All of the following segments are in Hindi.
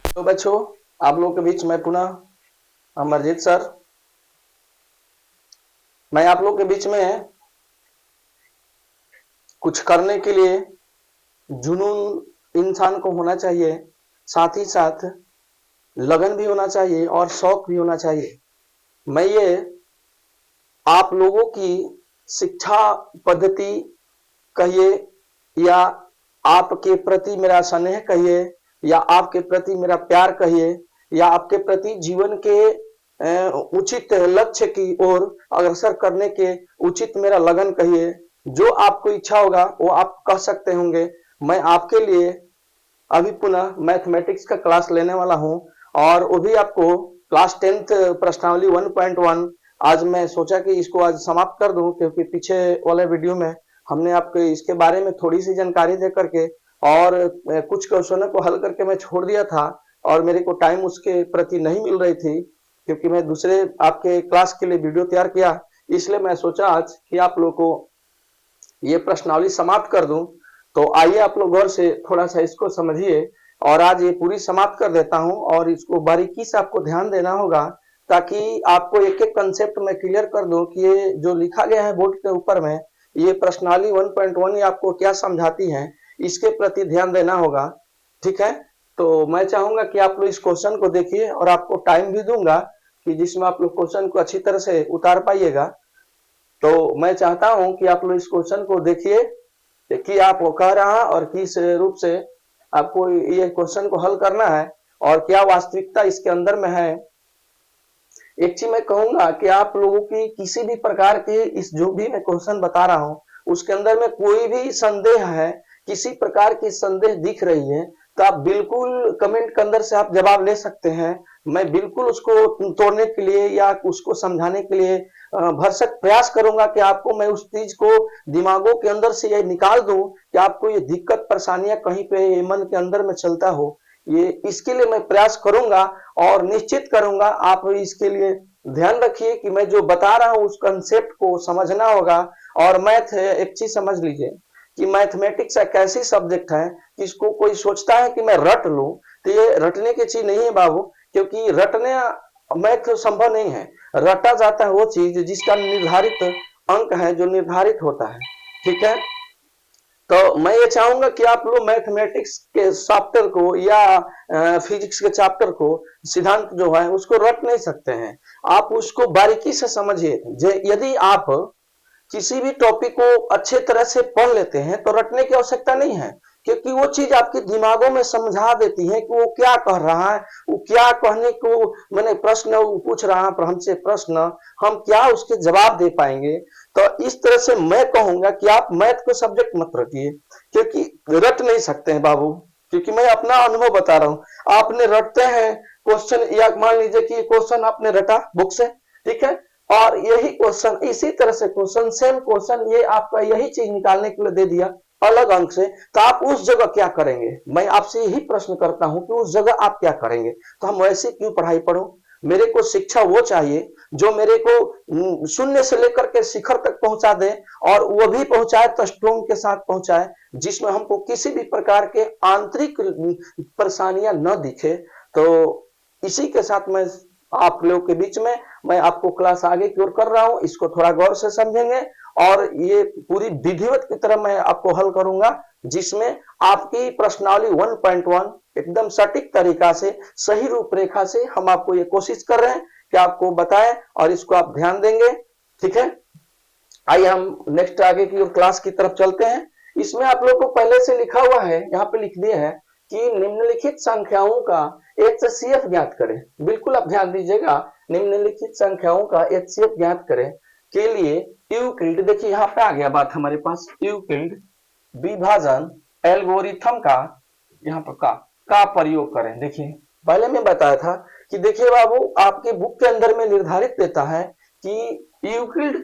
तो बच्चों, आप लोगों के बीच में पुनः अमरजीत सर। मैं आप लोगों के बीच में कुछ करने के लिए जुनून इंसान को होना चाहिए, साथ ही साथ लगन भी होना चाहिए और शौक भी होना चाहिए। मैं ये आप लोगों की शिक्षा पद्धति कहिए, या आपके प्रति मेरा स्नेह कहिए, या आपके प्रति मेरा प्यार कहिए, या आपके प्रति जीवन के उचित लक्ष्य की ओर अग्रसर करने के उचित मेरा लगन कहिए। जो आपको इच्छा होगा वो आप कह सकते होंगे। मैं आपके लिए अभी पुनः मैथमेटिक्स का क्लास लेने वाला हूं, और वो भी आपको क्लास 10th प्रश्नावली 1.1। आज मैं सोचा कि इसको आज समाप्त कर दूं, क्योंकि पीछे वाले वीडियो में हमने आपको इसके बारे में थोड़ी सी जानकारी दे करके और कुछ क्वेश्चनों को हल करके मैं छोड़ दिया था, और मेरे को टाइम उसके प्रति नहीं मिल रही थी, क्योंकि मैं दूसरे आपके क्लास के लिए वीडियो तैयार किया। इसलिए मैं सोचा आज कि आप लोग को ये प्रश्नावली समाप्त कर दूं। तो आइए आप लोग गौर से थोड़ा सा इसको समझिए, और आज ये पूरी समाप्त कर देता हूं, और इसको बारीकी से आपको ध्यान देना होगा, ताकि आपको एक एक कंसेप्ट में क्लियर कर दूं कि ये जो लिखा गया है बोर्ड के ऊपर में, ये प्रश्नावली 1.1 ये आपको क्या समझाती है, इसके प्रति ध्यान देना होगा। ठीक है, तो मैं चाहूंगा कि आप लोग इस क्वेश्चन को देखिए, और आपको टाइम भी दूंगा कि जिसमें आप लोग क्वेश्चन को अच्छी तरह से उतार पाइएगा। तो मैं चाहता हूं कि आप लोग इस क्वेश्चन को देखिए कि आप वो कह रहा है और किस रूप से आपको ये क्वेश्चन को हल करना है, और क्या वास्तविकता इसके अंदर में है। एक चीज मैं कहूंगा कि आप लोगों की किसी भी प्रकार के इस जो भी मैं क्वेश्चन बता रहा हूं उसके अंदर में कोई भी संदेह है, किसी प्रकार की संदेह दिख रही है, तो आप बिल्कुल कमेंट के अंदर से आप जवाब ले सकते हैं। मैं बिल्कुल उसको तोड़ने के लिए या उसको समझाने के लिए भरसक प्रयास करूंगा कि आपको मैं उस चीज को दिमागों के अंदर से ये निकाल दूं कि आपको ये दिक्कत परेशानियां कहीं पे ये मन के अंदर में चलता हो, ये इसके लिए मैं प्रयास करूंगा और निश्चित करूंगा। आप इसके लिए ध्यान रखिए कि मैं जो बता रहा हूं उस कंसेप्ट को समझना होगा। और मैथ एक चीज समझ लीजिए कि मैथमेटिक्स एक ऐसी सब्जेक्ट है कि इसको कोई सोचता है कि मैं रट लूं, तो ये रटने की चीज नहीं है बाबू, क्योंकि रटने मैथ संभव नहीं है। रटा जाता है वो चीज जिसका निर्धारित अंक है, जो निर्धारित होता है। ठीक है, तो मैं ये चाहूंगा कि आप लोग मैथमेटिक्स के चैप्टर को या फिजिक्स के चैप्टर को, सिद्धांत जो है उसको रट नहीं सकते हैं, आप उसको बारीकी से समझिए। यदि आप किसी भी टॉपिक को अच्छे तरह से पढ़ लेते हैं तो रटने की आवश्यकता नहीं है, क्योंकि वो चीज आपके दिमागों में समझा देती है कि वो क्या कह रहा है, वो क्या कहने को मैंने प्रश्न पूछ रहा है हमसे प्रश्न, हम क्या उसके जवाब दे पाएंगे। तो इस तरह से मैं कहूंगा कि आप मैथ को सब्जेक्ट मत रखिए, क्योंकि रट नहीं सकते हैं बाबू, क्योंकि मैं अपना अनुभव बता रहा हूं। आपने रटते हैं क्वेश्चन, या मान लीजिए कि क्वेश्चन आपने रटा बुक से, ठीक है, और यही क्वेश्चन इसी तरह से क्वेश्चन सेम क्वेश्चन ये आपका यही चीज निकालने के लिए दे दिया अलग अंक से, तो आप उस जगह क्या करेंगे? मैं आपसे यही प्रश्न करता हूं कि उस जगह आप क्या करेंगे? तो हम वैसे क्यों पढ़ाई पढ़ो? मेरे को शिक्षा वो चाहिए जो मेरे को शून्य से लेकर के शिखर तक पहुंचा दे, और वो भी पहुंचाए तो स्ट्रोंग के साथ पहुंचाए, जिसमें हमको किसी भी प्रकार के आंतरिक परेशानियां न दिखे। तो इसी के साथ मैं आप लोगों के बीच में मैं आपको क्लास आगे की ओर कर रहा हूं, इसको थोड़ा गौर से समझेंगे, और ये पूरी विधिवत की तरह मैं आपको हल करूंगा, जिसमें आपकी प्रश्नावली 1.1 एकदम सटीक तरीका से सही रूपरेखा से हम आपको ये कोशिश कर रहे हैं कि आपको बताएं, और इसको आप ध्यान देंगे। ठीक है, आइए हम नेक्स्ट आगे की ओर क्लास की तरफ चलते हैं। इसमें आप लोग को पहले से लिखा हुआ है, यहाँ पे लिख दिए है कि निम्नलिखित संख्याओं का एचसीएफ ज्ञात करें। बिल्कुल आप ध्यान दीजिएगा, निम्नलिखित संख्याओं का एचसीएफ ज्ञात करें के लिए यूक्लिड, देखिए यहाँ पे आ गया बात हमारे पास, यूक्लिड विभाजन एल्गोरिथम का यहाँ पर का प्रयोग करें। देखिए पहले मैं बताया था कि देखिए बाबू, आपके बुक के अंदर में निर्धारित देता है कि यूक्लिड,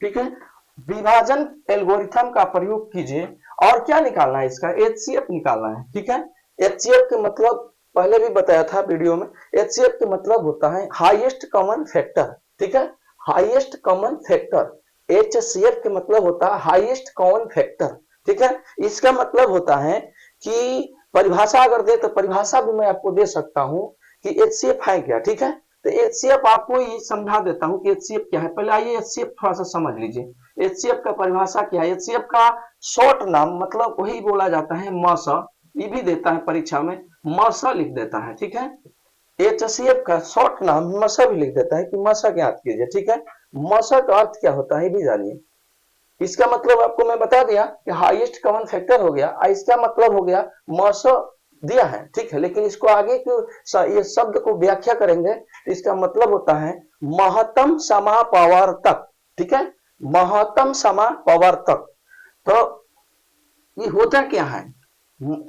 ठीक है, विभाजन एल्गोरिथम का प्रयोग कीजिए, और क्या निकालना है? इसका एचसीएफ निकालना है। ठीक है, एचसीएफ के मतलब पहले भी बताया था वीडियो में, एचसीएफ के मतलब होता है हाईएस्ट कॉमन फैक्टर। ठीक है, हाईएस्ट कॉमन फैक्टर, एचसीएफ के मतलब होता है हाईएस्ट कॉमन फैक्टर। ठीक है, इसका मतलब होता है कि परिभाषा अगर दे तो परिभाषा भी मैं आपको दे सकता हूं कि HCF है क्या, ठीक है। तो HCF आपको ये समझा देता हूं कि HCF क्या है। पहले आइए HCF थोड़ा सा समझ लीजिए। HCF का परिभाषा क्या है। HCF का शॉर्ट नाम मतलब वही बोला जाता है मस, ये भी देता है परीक्षा में, मस लिख देता है, ठीक है। HCF का शॉर्ट नाम मसा भी लिख देता है कि मसा ज्ञात कीजिए, ठीक है। मसा का अर्थ क्या होता है भी जानिए। इसका मतलब आपको मैं बता दिया कि हाईएस्ट कॉमन फैक्टर हो गया, इसका मतलब हो गया मस दिया है, ठीक है। लेकिन इसको आगे ये शब्द को व्याख्या करेंगे तो इसका मतलब होता है महत्तम समापवर्तक, ठीक है, महत्तम समापवर्तक। तो ये होता क्या है,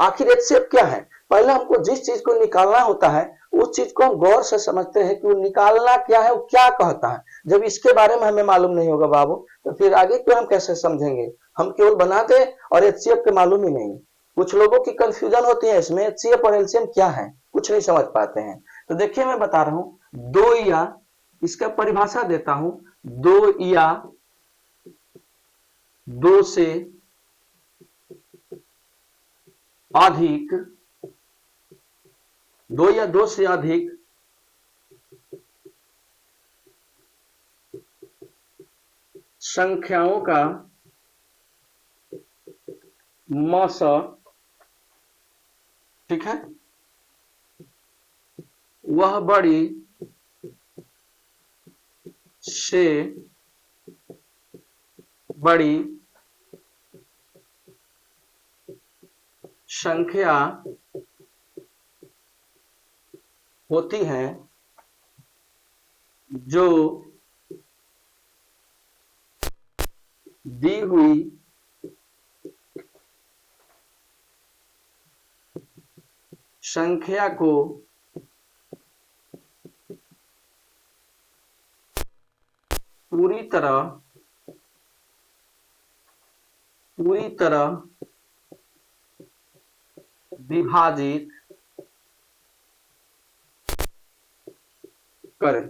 आखिर HCF क्या है। पहले हमको जिस चीज को निकालना होता है उस चीज को हम गौर से समझते हैं कि वो निकालना क्या है, वो क्या कहता है। जब इसके बारे में हमें मालूम नहीं होगा बाबू, तो फिर आगे क्यों हम कैसे समझेंगे। हम केवल बनाते और HCF के मालूम ही नहीं। कुछ लोगों की कंफ्यूजन होती है इसमें, HCF और LCM क्या है, कुछ नहीं समझ पाते हैं। तो देखिए मैं बता रहा हूं, दो या, इसका परिभाषा देता हूं, दो या दो से अधिक, दो या दो से अधिक संख्याओं का मस, ठीक है, वह बड़ी से बड़ी संख्या होती है जो दी हुई संख्या को पूरी तरह विभाजित करें।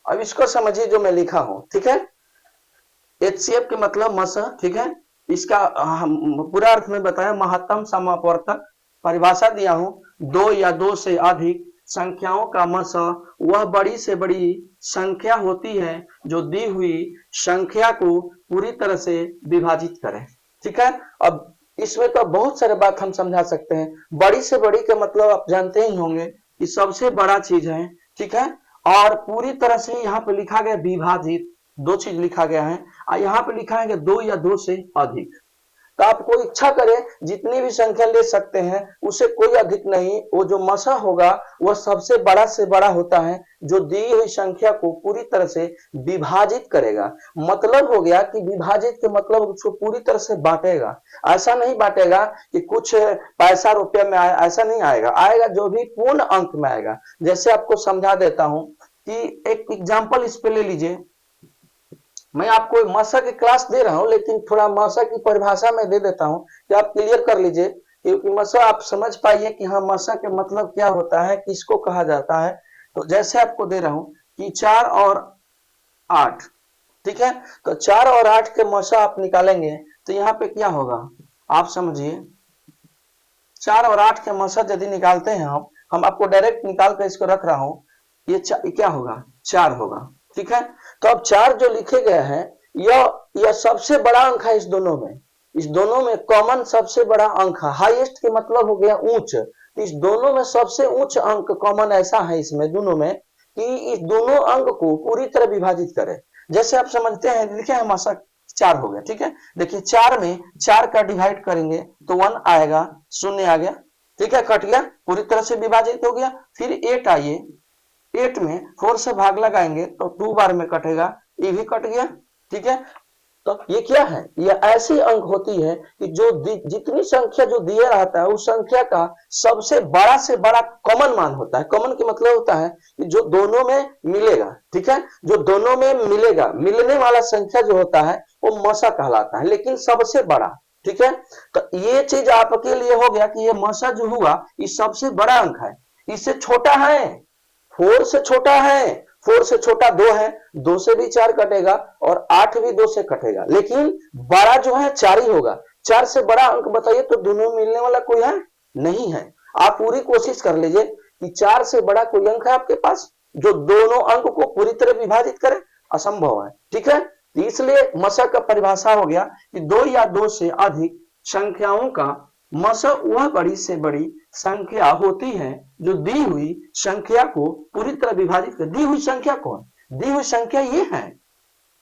अब इसको समझिए जो मैं लिखा हूं, ठीक है। HCF के मतलब मस, ठीक है। इसका पूरा अर्थ में बताया, महत्तम समापवर्तक। परिभाषा दिया हूं, दो या दो से अधिक संख्याओं का मस वह बड़ी से बड़ी संख्या होती है जो दी हुई संख्या को पूरी तरह से विभाजित करे, ठीक है। अब इसमें तो बहुत सारे बात हम समझा सकते हैं। बड़ी से बड़ी का मतलब आप जानते ही होंगे कि सबसे बड़ा चीज है, ठीक है। और पूरी तरह से यहाँ पे लिखा गया विभाजित, दो चीज लिखा गया है, और यहाँ पे लिखा है कि दो या दो से अधिक। तो आप कोई इच्छा करें जितनी भी संख्या ले सकते हैं, उसे कोई अधिक नहीं। वो जो मसा होगा वह सबसे बड़ा से बड़ा होता है जो दी हुई संख्या को पूरी तरह से विभाजित करेगा। मतलब हो गया कि विभाजित के मतलब उसको पूरी तरह से बांटेगा। ऐसा नहीं बांटेगा कि कुछ पैसा रुपया में आए, ऐसा नहीं आएगा। आएगा जो भी पूर्ण अंक में आएगा। जैसे आपको समझा देता हूं कि एक एग्जाम्पल इस पे ले लीजिए। मैं आपको मसा की क्लास दे रहा हूं, लेकिन थोड़ा मसा की परिभाषा में दे देता हूं कि आप क्लियर कर लीजिए, क्योंकि मसा आप समझ पाइए कि हाँ मसा के मतलब क्या होता है, किसको कहा जाता है। तो जैसे आपको दे रहा हूं कि 4 और 8, ठीक है। तो 4 और 8 के मसा आप निकालेंगे तो यहाँ पे क्या होगा आप समझिए। 4 और 8 के मसा यदि निकालते हैं हम आपको डायरेक्ट निकाल कर इसको रख रहा हूं, ये क्या होगा, 4 होगा, ठीक है। तो अब 4 जो लिखे गए हैं यह सबसे बड़ा अंक है। इस दोनों में कॉमन सबसे बड़ा अंक है। हाईएस्ट के मतलब हो गया ऊंच। इस दोनों में सबसे ऊंच अंक कॉमन ऐसा है इसमें दोनों में कि इस दोनों अंक को पूरी तरह विभाजित करे। जैसे आप समझते हैं, लिखे हैं मसा 4 हो गया, ठीक है। देखिए 4 में 4 का डिवाइड करेंगे तो 1 आएगा, 0 आ गया, ठीक है, कट गया, पूरी तरह से विभाजित हो गया। फिर 8 आइए, 8 में 4 से भाग लगाएंगे तो 2 बार में कटेगा, ये भी कट गया, ठीक है। तो ये क्या है, ये ऐसी अंक होती है कि जो जितनी संख्या जो दिया रहता है उस संख्या का सबसे बड़ा से बड़ा कॉमन मान होता है। कॉमन के मतलब होता है कि जो दोनों में मिलेगा, ठीक है, जो दोनों में मिलेगा, मिलने वाला संख्या जो होता है वो मसा कहलाता है, लेकिन सबसे बड़ा, ठीक है। तो ये चीज आपके लिए हो गया कि ये मसा जो हुआ ये सबसे बड़ा अंक है। इससे छोटा है, 4 से छोटा है, 4 से छोटा 2 है, 2 से भी 4 कटेगा और 8 भी 2 से कटेगा, लेकिन बड़ा जो है 4 ही होगा। 4 से बड़ा अंक बताइए तो दोनों मिलने वाला कोई है नहीं है। आप पूरी कोशिश कर लीजिए कि 4 से बड़ा कोई अंक है आपके पास जो दोनों अंक को पूरी तरह विभाजित करे, असंभव है। ठीक है, तो इसलिए मशक का परिभाषा हो गया कि 2 या 2 से अधिक संख्याओं का मशक वह बड़ी से बड़ी संख्या होती है जो दी हुई संख्या को पूरी तरह विभाजित कर। दी हुई संख्या कौन? दी हुई संख्या ये है,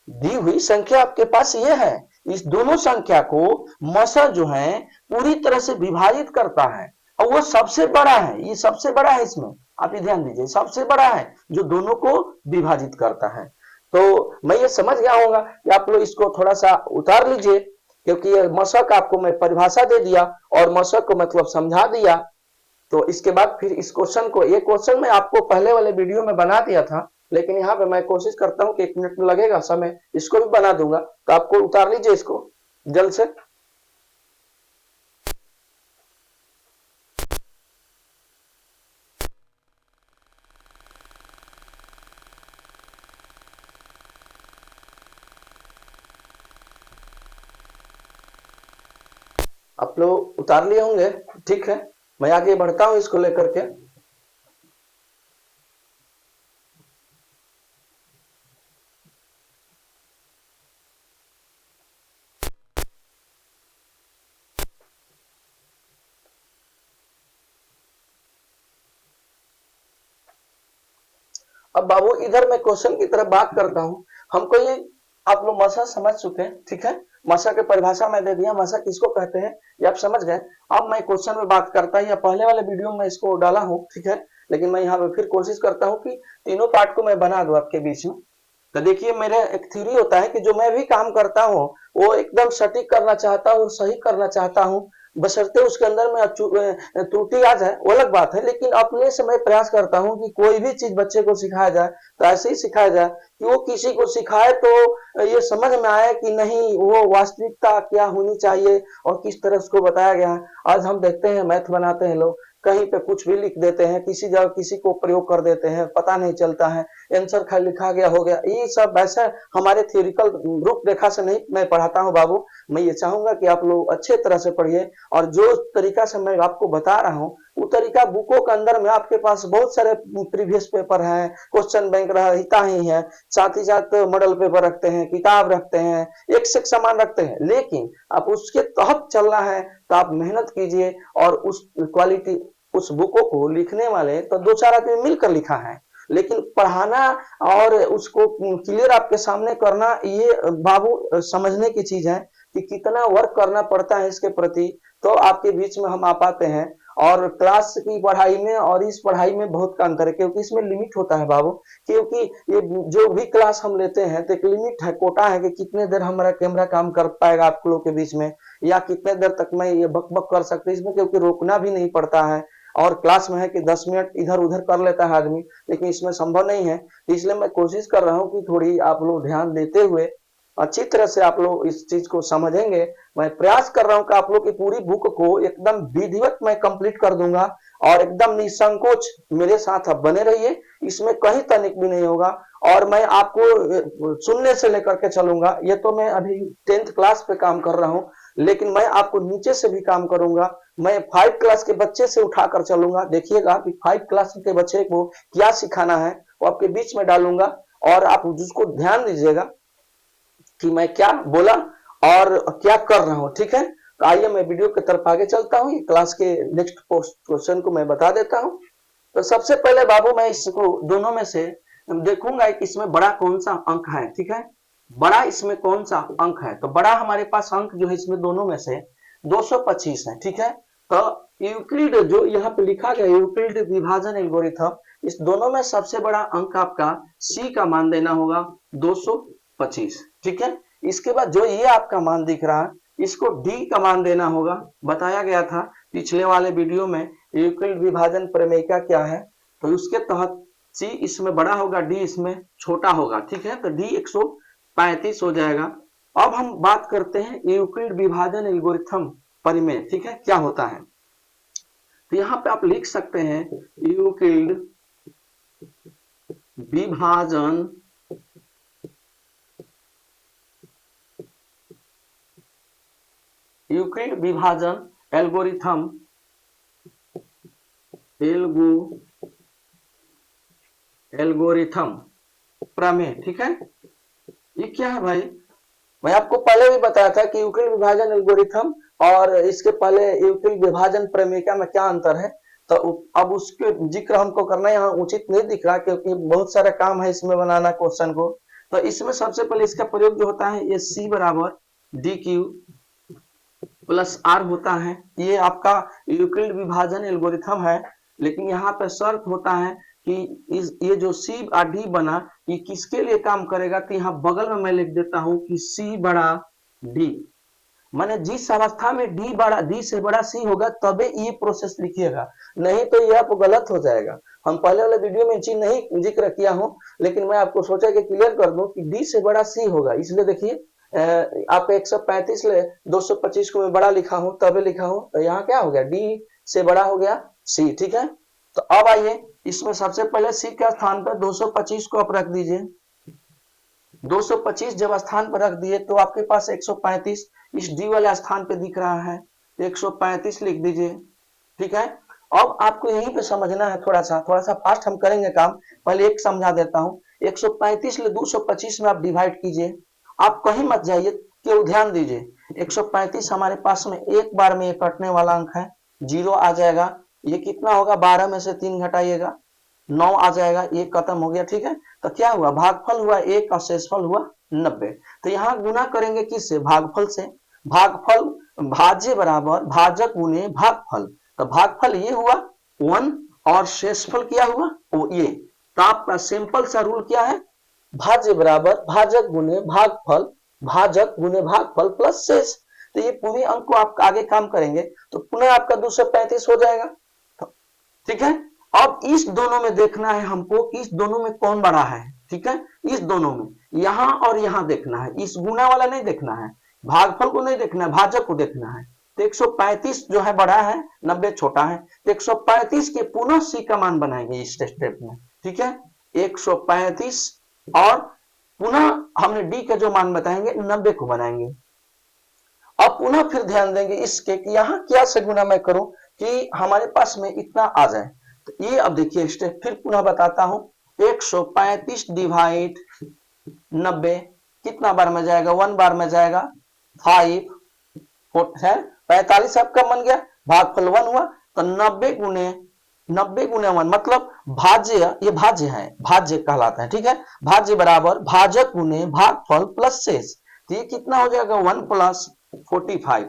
दी हुई संख्या आपके पास ये है। इस दोनों संख्या को मशक जो है पूरी तरह से विभाजित करता है और वो सबसे बड़ा है, ये सबसे बड़ा है। इसमें आप ये ध्यान दीजिए, सबसे बड़ा है जो दोनों को विभाजित करता है। तो मैं ये समझ गया होगा कि आप लोग इसको थोड़ा सा उतार लीजिए, क्योंकि ये मशक आपको मैं परिभाषा दे दिया और मशक को मतलब समझा दिया। तो इसके बाद फिर इस क्वेश्चन को, ये क्वेश्चन मैं आपको पहले वाले वीडियो में बना दिया था, लेकिन यहाँ पे मैं कोशिश करता हूँ कि 1 मिनट में लगेगा समय, इसको भी बना दूंगा। तो आपको उतार लीजिए इसको जल्द से। आप लोग उतार लिए होंगे, ठीक है। मैं आगे बढ़ता हूं इसको लेकर के। अब बाबू इधर मैं क्वेश्चन की तरफ बात करता हूं। हमको ये आप लोग मशक समझ चुके हैं, ठीक है। मशक की परिभाषा मैं दे दिया, मशक किसको कहते हैं ये आप समझ गए। अब मैं क्वेश्चन में बात करता हूं, या पहले वाले वीडियो में इसको डाला हूं, ठीक है, लेकिन मैं यहाँ पे फिर कोशिश करता हूँ कि तीनों पार्ट को मैं बना दूं आपके बीच में। तो देखिए, मेरा एक थ्योरी होता है कि जो मैं भी काम करता हूँ वो एकदम सटीक करना चाहता हूँ, सही करना चाहता हूँ, बशर्ते उसके अंदर में त्रुटि आ जाए वो अलग बात है। लेकिन अपने से मैं प्रयास करता हूँ कि कोई भी चीज बच्चे को सिखाया जाए तो ऐसे ही सिखाया जाए कि वो किसी को सिखाए तो ये समझ में आए कि नहीं, वो वास्तविकता क्या होनी चाहिए और किस तरह उसको बताया गया है। आज हम देखते हैं मैथ बनाते हैं लोग, कहीं पे कुछ भी लिख देते हैं, किसी जगह किसी को प्रयोग कर देते हैं, पता नहीं चलता है, आंसर खाली लिखा गया हो गया। ये सब वैसा हमारे थियोरिकल रूपरेखा से नहीं मैं पढ़ाता हूँ बाबू। मैं ये चाहूंगा कि आप लोग अच्छे तरह से पढ़िए, और जो तरीका से मैं आपको बता रहा हूँ वो तरीका बुकों के अंदर में आपके पास बहुत सारे प्रीवियस पेपर है, क्वेश्चन बैंक रहता ही है, साथ ही साथ मॉडल पेपर रखते हैं, किताब रखते हैं, एक से एक सामान रखते हैं। लेकिन आप उसके तहत चलना है तो आप मेहनत कीजिए, और उस क्वालिटी उस बुकों को लिखने वाले तो 2-4 आदमी मिलकर लिखा है, लेकिन पढ़ाना और उसको क्लियर आपके सामने करना ये बाबू समझने की चीज है कि कितना वर्क करना पड़ता है इसके प्रति। तो आपके बीच में हम आ पाते हैं। और क्लास की पढ़ाई में और इस पढ़ाई में बहुत का अंतर है, क्योंकि इसमें लिमिट होता है बाबू। क्योंकि ये जो भी क्लास हम लेते हैं तो एक लिमिट है, कोटा है कि कितने देर हमारा कैमरा काम कर पाएगा आप लोगों के बीच में, या कितने देर तक मैं ये बक बक कर सकते इसमें, क्योंकि रोकना भी नहीं पड़ता है। और क्लास में है कि 10 मिनट इधर उधर कर लेता है आदमी, लेकिन इसमें संभव नहीं है। इसलिए मैं कोशिश कर रहा हूँ कि थोड़ी आप लोग ध्यान देते हुए अच्छी तरह से आप लोग इस चीज को समझेंगे। मैं प्रयास कर रहा हूं कि आप लोग की पूरी बुक को एकदम विधिवत मैं कंप्लीट कर दूंगा, और एकदम निसंकोच मेरे साथ आप बने रहिए, इसमें कहीं तनिक भी नहीं होगा। और मैं आपको सुनने से लेकर के चलूंगा। ये तो मैं अभी 10th क्लास पे काम कर रहा हूँ, लेकिन मैं आपको नीचे से भी काम करूंगा। मैं 5 क्लास के बच्चे से उठाकर चलूंगा। देखिएगा कि 5 क्लास के बच्चे को क्या सिखाना है वो आपके बीच में डालूंगा, और आप उसको ध्यान दीजिएगा कि मैं क्या बोला और क्या कर रहा हूं, ठीक है। तो आइए मैं वीडियो की तरफ आगे चलता हूं, क्लास के नेक्स्ट क्वेश्चन को मैं बता देता हूं। तो सबसे पहले बाबू मैं इसको दोनों में से देखूंगा कि इसमें बड़ा कौन सा अंक है, ठीक है। बड़ा इसमें कौन सा अंक है, तो बड़ा हमारे पास अंक जो है इसमें दोनों में से 225 है, ठीक है। तो यूक्लिड जो यहाँ पे लिखा गया यूक्लिड विभाजन एल्गोरिथम, इस दोनों में सबसे बड़ा अंक आपका सी का मान देना होगा 225, ठीक है। इसके बाद जो ये आपका मान दिख रहा है इसको डी का मान देना होगा। बताया गया था पिछले वाले वीडियो में यूक्लिड विभाजन प्रमेयिका क्या है, तो उसके तहत सी इसमें बड़ा होगा, डी इसमें छोटा होगा, ठीक है। तो डी 135 हो जाएगा। अब हम बात करते हैं यूक्लिड विभाजन एल्गोरिथम परिमेय, ठीक है, क्या होता है। तो यहाँ पे आप लिख सकते हैं यूक्लिड विभाजन यूक्लिड विभाजन एल्गोरिथम एल्गोरिथम प्रमेय। ठीक है, ये क्या है भाई? मैं आपको पहले भी बताया था कि यूक्लिड विभाजन एल्गोरिथम और इसके पहले यूक्लिड विभाजन प्रमेय का में क्या अंतर है, तो अब उसके जिक्र हमको करना यहाँ उचित नहीं दिख रहा, क्योंकि बहुत सारा काम है इसमें बनाना क्वेश्चन को। तो इसमें सबसे पहले इसका प्रयोग जो होता है, ये C बराबर डी क्यू प्लस आर होता है। ये आपका यूक्लिड विभाजन एल्गोरिथम है, लेकिन यहाँ पे शर्त होता है कि ये जो C और D बना, ये किसके लिए काम करेगा, तो यहाँ बगल में मैं लिख देता हूं कि C बड़ा D, माने जिस अवस्था में D से बड़ा C होगा तबे ये प्रोसेस लिखिएगा, नहीं तो ये आपको गलत हो जाएगा। हम पहले वाले वीडियो में चीज नहीं जिक्र किया हूं, लेकिन मैं आपको सोचा कि क्लियर कर दूं कि D से बड़ा C होगा। इसलिए देखिए आप 135 ले 225 को मैं बड़ा लिखा हूं, तबे लिखा हूं, तो यहाँ क्या हो गया, D से बड़ा हो गया C। ठीक है, तो अब आइए इसमें सबसे पहले C के स्थान पर 225 को आप रख दीजिए। 225 जब स्थान पर रख दिए तो आपके पास 135 इस D वाले स्थान पे दिख रहा है, 135 लिख दीजिए। ठीक है, अब आपको यहीं पे समझना है, थोड़ा सा फास्ट हम करेंगे काम। पहले एक समझा देता हूं, 135 ले 225 में आप डिवाइड कीजिए, आप कहीं मत जाइए, केवल ध्यान दीजिए। 135 हमारे पास में एक बार में कटने वाला अंक है, 0 आ जाएगा। ये कितना होगा, 12 में से 3 घटाइएगा, 9 आ जाएगा, ये खत्म हो गया। ठीक है, तो क्या हुआ, भागफल हुआ 1 और शेषफल हुआ 90। तो यहाँ गुना करेंगे किससे, भागफल से। भागफल भाज्य बराबर भाजक गुने भागफल, तो भागफल ये हुआ 1 और शेषफल क्या हुआ, वो ये। तो आपका सिंपल सा रूल क्या है, भाज्य बराबर भाजक गुने भागफल, भाजक गुने भागफल प्लस शेष। तो ये पूरे अंक को आप आगे काम करेंगे तो पुनः आपका 235 हो जाएगा। ठीक है, अब इस दोनों में देखना है हमको कि इस दोनों में कौन बड़ा है। ठीक है, इस दोनों में यहां और यहां देखना है, इस गुना वाला नहीं देखना है, भागफल को नहीं देखना है, भाजक को देखना है। तो 135 जो है बड़ा है, 90 छोटा है, तो 135 के पुनः C का मान बनाएंगे इस स्टेप में। ठीक है, 135 और पुनः हमने D का जो मान बताएंगे 90 को बनाएंगे। अब पुनः फिर ध्यान देंगे इसके कि यहाँ क्या से गुना मैं करूं कि हमारे पास में इतना आ जाए। तो ये अब देखिए स्टेप फिर पुनः बताता हूं, 135 डिवाइड 90 कितना बार में जाएगा, 1 बार में जाएगा, 5 है 45 आपका बन गया, भागफल 1 हुआ। तो 90 गुने 1 मतलब भाज्य, ये भाज्य है, भाज्य कहलाता है। ठीक है, भाज्य बराबर भाजक गुने भागफल प्लस शेष, तो ये कितना हो जाएगा, 1 प्लस 45।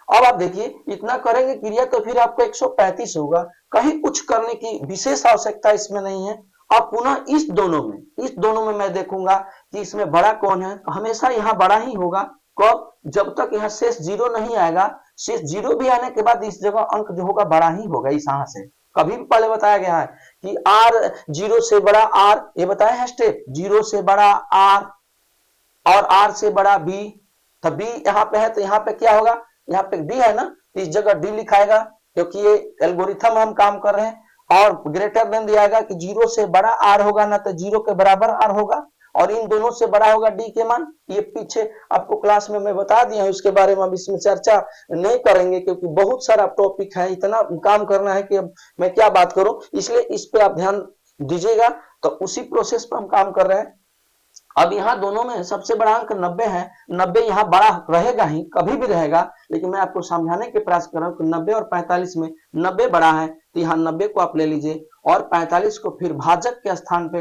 अब आप देखिए इतना करेंगे क्रिया तो फिर आपको 135 होगा, कहीं कुछ करने की विशेष आवश्यकता इसमें नहीं है। अब पुनः इस दोनों में मैं देखूंगा कि इसमें बड़ा कौन है, हमेशा यहाँ बड़ा ही होगा। कब, जब तक यहाँ शेष 0 नहीं आएगा। शेष 0 भी आने के बाद इस जगह अंक जो होगा बड़ा ही होगा इस यहाँ से। कभी भी पहले बताया गया है कि R 0 से बड़ा R, ये बताया है स्टेप, 0 से बड़ा R और R से बड़ा B। तो B यहाँ पे है तो यहाँ पे क्या होगा, यहाँ पे D है ना, इस जगह D लिखाएगा, क्योंकि ये एल्गोरिथम हम काम कर रहे हैं। और ग्रेटर देन दिया जाएगा कि 0 से बड़ा R होगा ना, तो 0 के बराबर R होगा, और इन दोनों से बड़ा होगा D के मान। ये पीछे आपको क्लास में मैं बता दिया हूं, इसके बारे में अब इसमें चर्चा नहीं करेंगे, क्योंकि बहुत सारा टॉपिक है, इतना काम करना है कि अब मैं क्या बात करूं, इसलिए इस पे आप ध्यान दीजिएगा। तो उसी प्रोसेस पर हम काम कर रहे हैं। अब यहाँ दोनों में सबसे बड़ा अंक 90 है, 90 यहाँ बड़ा रहेगा ही, कभी भी रहेगा, लेकिन मैं आपको समझाने के प्रयास कर रहा हूँ कि 90 और 45 में 90 बड़ा है, तो यहाँ 90 को आप ले लीजिए और 45 को फिर भाजक के स्थान पे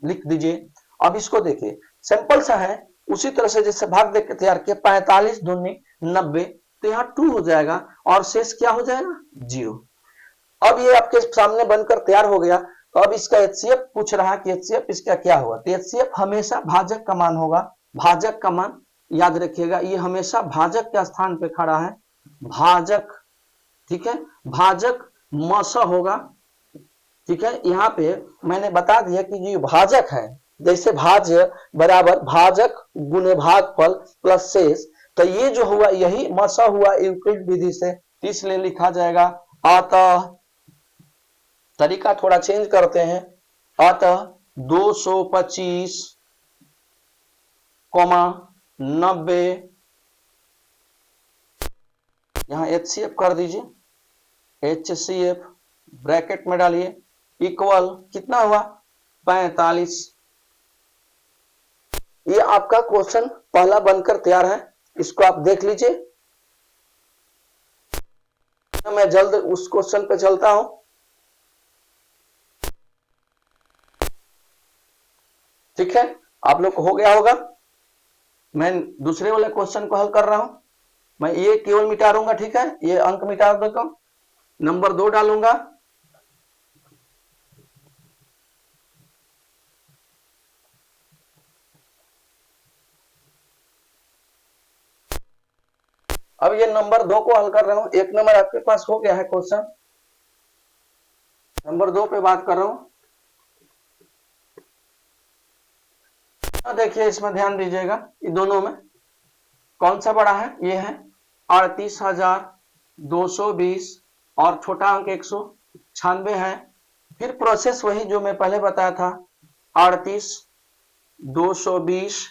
लिख दीजिए। अब इसको देखिए, सिंपल सा है, उसी तरह से जैसे भाग देख के तैयार किया, 45 दूनी 90, तो यहाँ 2 हो जाएगा और शेष क्या हो जाएगा, 0। अब ये आपके सामने बनकर तैयार हो गया। तो अब इसका HCF पूछ रहा है कि HCF इसका क्या हुआ, तो HCF हमेशा भाजक का मान होगा, भाजक का मान याद रखिएगा, ये हमेशा भाजक के स्थान पे खड़ा है, भाजक। ठीक है, भाजक मस होगा। ठीक है, यहाँ पे मैंने बता दिया कि ये भाजक है, जैसे भाज्य बराबर भाजक गुने भागफल प्लस शेष, तो ये जो हुआ यही मसा हुआ यूक्लिड विधि से, इसलिए लिखा जाएगा अतः, तरीका थोड़ा चेंज करते हैं, अतः 225, 90 यहाँ HCF कर दीजिए, HCF ब्रैकेट में डालिए, इक्वल कितना हुआ 45। ये आपका क्वेश्चन पहला बनकर तैयार है, इसको आप देख लीजिए। मैं जल्द उस क्वेश्चन पे चलता हूं। ठीक है, आप लोग को हो गया होगा। मैं दूसरे वाले क्वेश्चन को हल कर रहा हूं। मैं ये केवल मिटा दूंगा, ठीक है, ये अंक मिटा दूंगा, नंबर 2 डालूंगा। अब ये नंबर 2 को हल कर रहा हूं। 1 नंबर आपके पास हो गया है क्वेश्चन, नंबर 2 पे बात कर रहा हूं। देखिए इसमें ध्यान दीजिएगा, ये दोनों में कौन सा बड़ा है, ये है 38,220 और छोटा अंक 196 है। फिर प्रोसेस वही जो मैं पहले बताया था, 38,220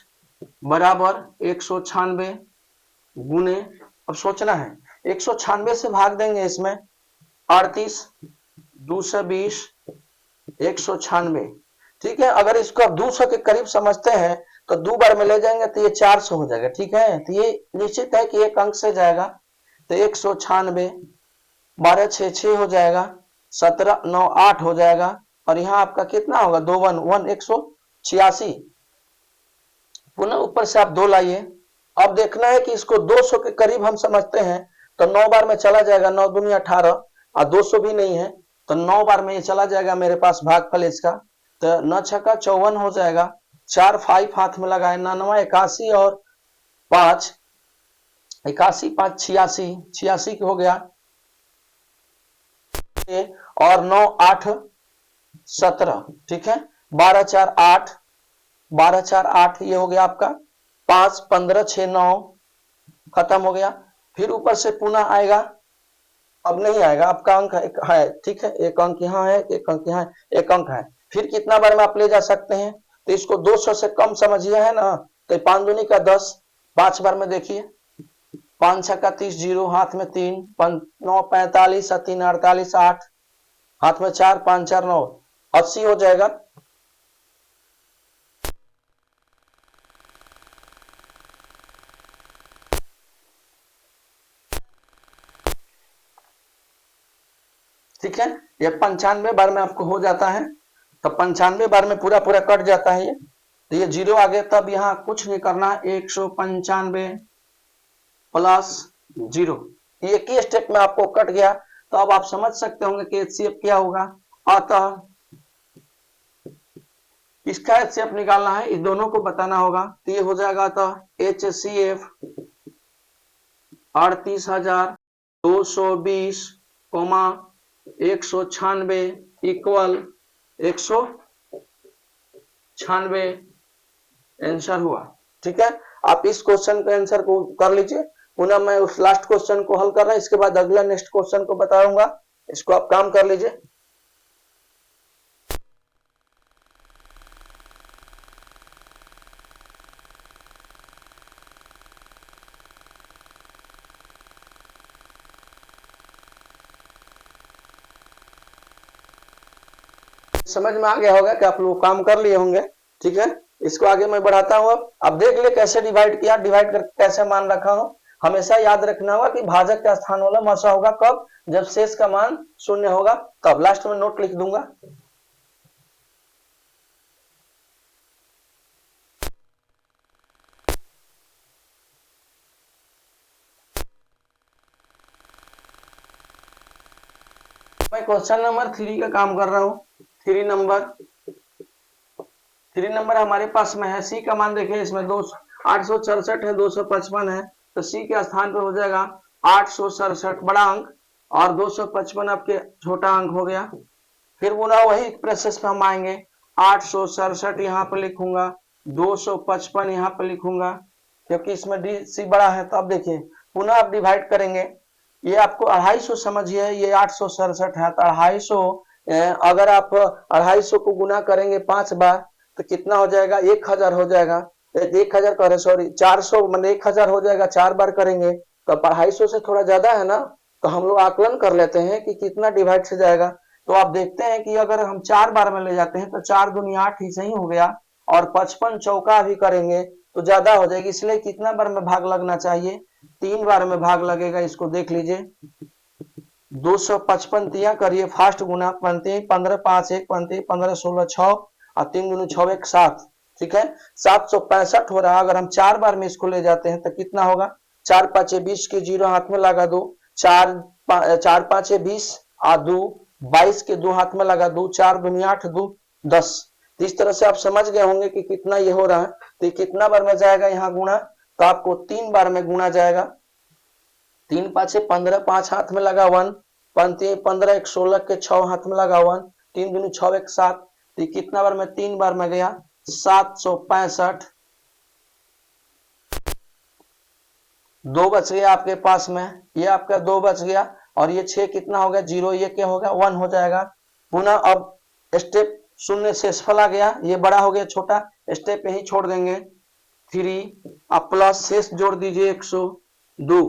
बराबर 196 गुने, अब सोचना है 196 से भाग देंगे इसमें, 38,220 196। ठीक है, अगर इसको आप 200 के करीब समझते हैं तो 2 बार में ले जाएंगे तो ये 400 हो जाएगा। ठीक है, तो ये निश्चित है कि एक अंक से जाएगा, तो 196 12 6 6 हो जाएगा, 17 9 8 हो जाएगा, और यहाँ आपका कितना होगा 2 1 1 186। पुनः ऊपर से आप 2 लाइए। अब देखना है कि इसको 200 के करीब हम समझते हैं तो 9 बार में चला जाएगा, 9 दूनी 18, और 200 भी नहीं है तो 9 बार में ये चला जाएगा मेरे पास भागफल इसका, तो 9 छक्का 54 हो जाएगा, 4 5 हाथ में लगाए, 9 81 और 5 81 5 86 86 हो गया, और 9 8 17। ठीक है, 12 4 8 12 4 8 ये हो गया आपका, 5 15 6 9 खत्म हो गया। फिर ऊपर से पुनः आएगा, अब नहीं आएगा, आपका अंक है, ठीक है, एक अंक यहाँ है, एक अंक यहाँ है, एक अंक है। फिर कितना बार में आप ले जा सकते हैं, तो इसको 200 से कम समझिए, है ना, तो 5 दूनी का 10, 5 बार में देखिए, 5 छक्का 30 जीरो, हाथ में 3 9 45 3 48 8, हाथ में 4 5 4 9 80 हो जाएगा। ठीक है, ये 95 बार में आपको हो जाता है, तो 95 बार में पूरा पूरा कट जाता है ये, तो ये 0 आ गया। तब यहाँ कुछ नहीं करना, 195 प्लस 0, ये एक ही स्टेप में आपको कट गया। तो अब आप समझ सकते होंगे कि HCF क्या होगा। अतः इसका HCF निकालना है, इस दोनों को बताना होगा, तो ये हो जाएगा, अतः HCF 38,220, 196 इक्वल 196 आंसर हुआ। ठीक है, आप इस क्वेश्चन के आंसर को कर लीजिए। पुनः मैं उस लास्ट क्वेश्चन को हल कर रहा हूं, इसके बाद अगला नेक्स्ट क्वेश्चन को बताऊंगा, इसको आप काम कर लीजिए। समझ में आ गया होगा कि आप लोग काम कर लिए होंगे। ठीक है, इसको आगे मैं बढ़ाता हूं। अब देख ले कैसे डिवाइड किया, डिवाइड करके कैसे मान रखा हूं। हमेशा याद रखना होगा कि भाजक का स्थान वाला हमेशा होगा कब, जब शेष का मान 0 होगा, तब। लास्ट में नोट लिख दूंगा। मैं क्वेश्चन नंबर 3 का काम कर रहा हूं। 3 नंबर हमारे पास में है, सी का मान देखिए, इसमें 864 है, 255 है, तो सी के स्थान पर हो जाएगा 867 बड़ा अंक, और 255 आपके छोटा अंक हो गया। फिर पुनः वही प्रोसेस पे हम आएंगे, 867 यहाँ पर लिखूंगा, 255 यहाँ पर लिखूंगा, क्योंकि इसमें डी सी बड़ा है। तो अब देखिए पुनः आप डिवाइड करेंगे, ये आपको 250 समझिए, ये 867 है, तो 250, अगर आप 250 को गुना करेंगे 5 बार तो कितना हो जाएगा, 1000 हो जाएगा। 1000 करे, सॉरी 400 मतलब 1000 हो जाएगा, 4 बार करेंगे तो 250 से थोड़ा ज्यादा है ना, तो हम लोग आकलन कर लेते हैं कि कितना डिवाइड से जाएगा। तो आप देखते हैं कि अगर हम 4 बार में ले जाते हैं तो 4 दूनी 8 ही सही हो गया, और 55 चौका भी करेंगे तो ज्यादा हो जाएगी, इसलिए कितना बार में भाग लगना चाहिए, 3 बार में भाग लगेगा। इसको देख लीजिए, 255 तिया करिए फास्ट गुना, पंती 15 5 1 पंती 15 16 6 और 3 दूनी 6 1 7, ठीक है 765 हो रहा। अगर हम 4 बार में इसको ले जाते हैं तो कितना होगा, 4 5 20 के जीरो हाथ में लगा दो, 4 5 20 और 2 22 के 2 हाथ में लगा दो, 4 दूनी 8 2 10। इस तरह से आप समझ गए होंगे कि कितना ये हो रहा है। तो कितना बार में जाएगा यहाँ गुणा, तो आपको 3 बार में गुणा जाएगा। 3 5 15 5 हाथ में लगा 1, 15 1 16 के 6 हाथ में लगा 1, 3 दूनी 6 1 7। तो कितना बार में, 3 बार में गया 765। 2 बच गया आपके पास में, ये आपका 2 बच गया, और ये 6 कितना हो गया, 0, ये क्या होगा 1 हो जाएगा। पुनः अब स्टेप शून्य शेषफल आ गया, ये बड़ा हो गया छोटा, स्टेप यही छोड़ देंगे 3, अब प्लस शेष जोड़ दीजिए 102।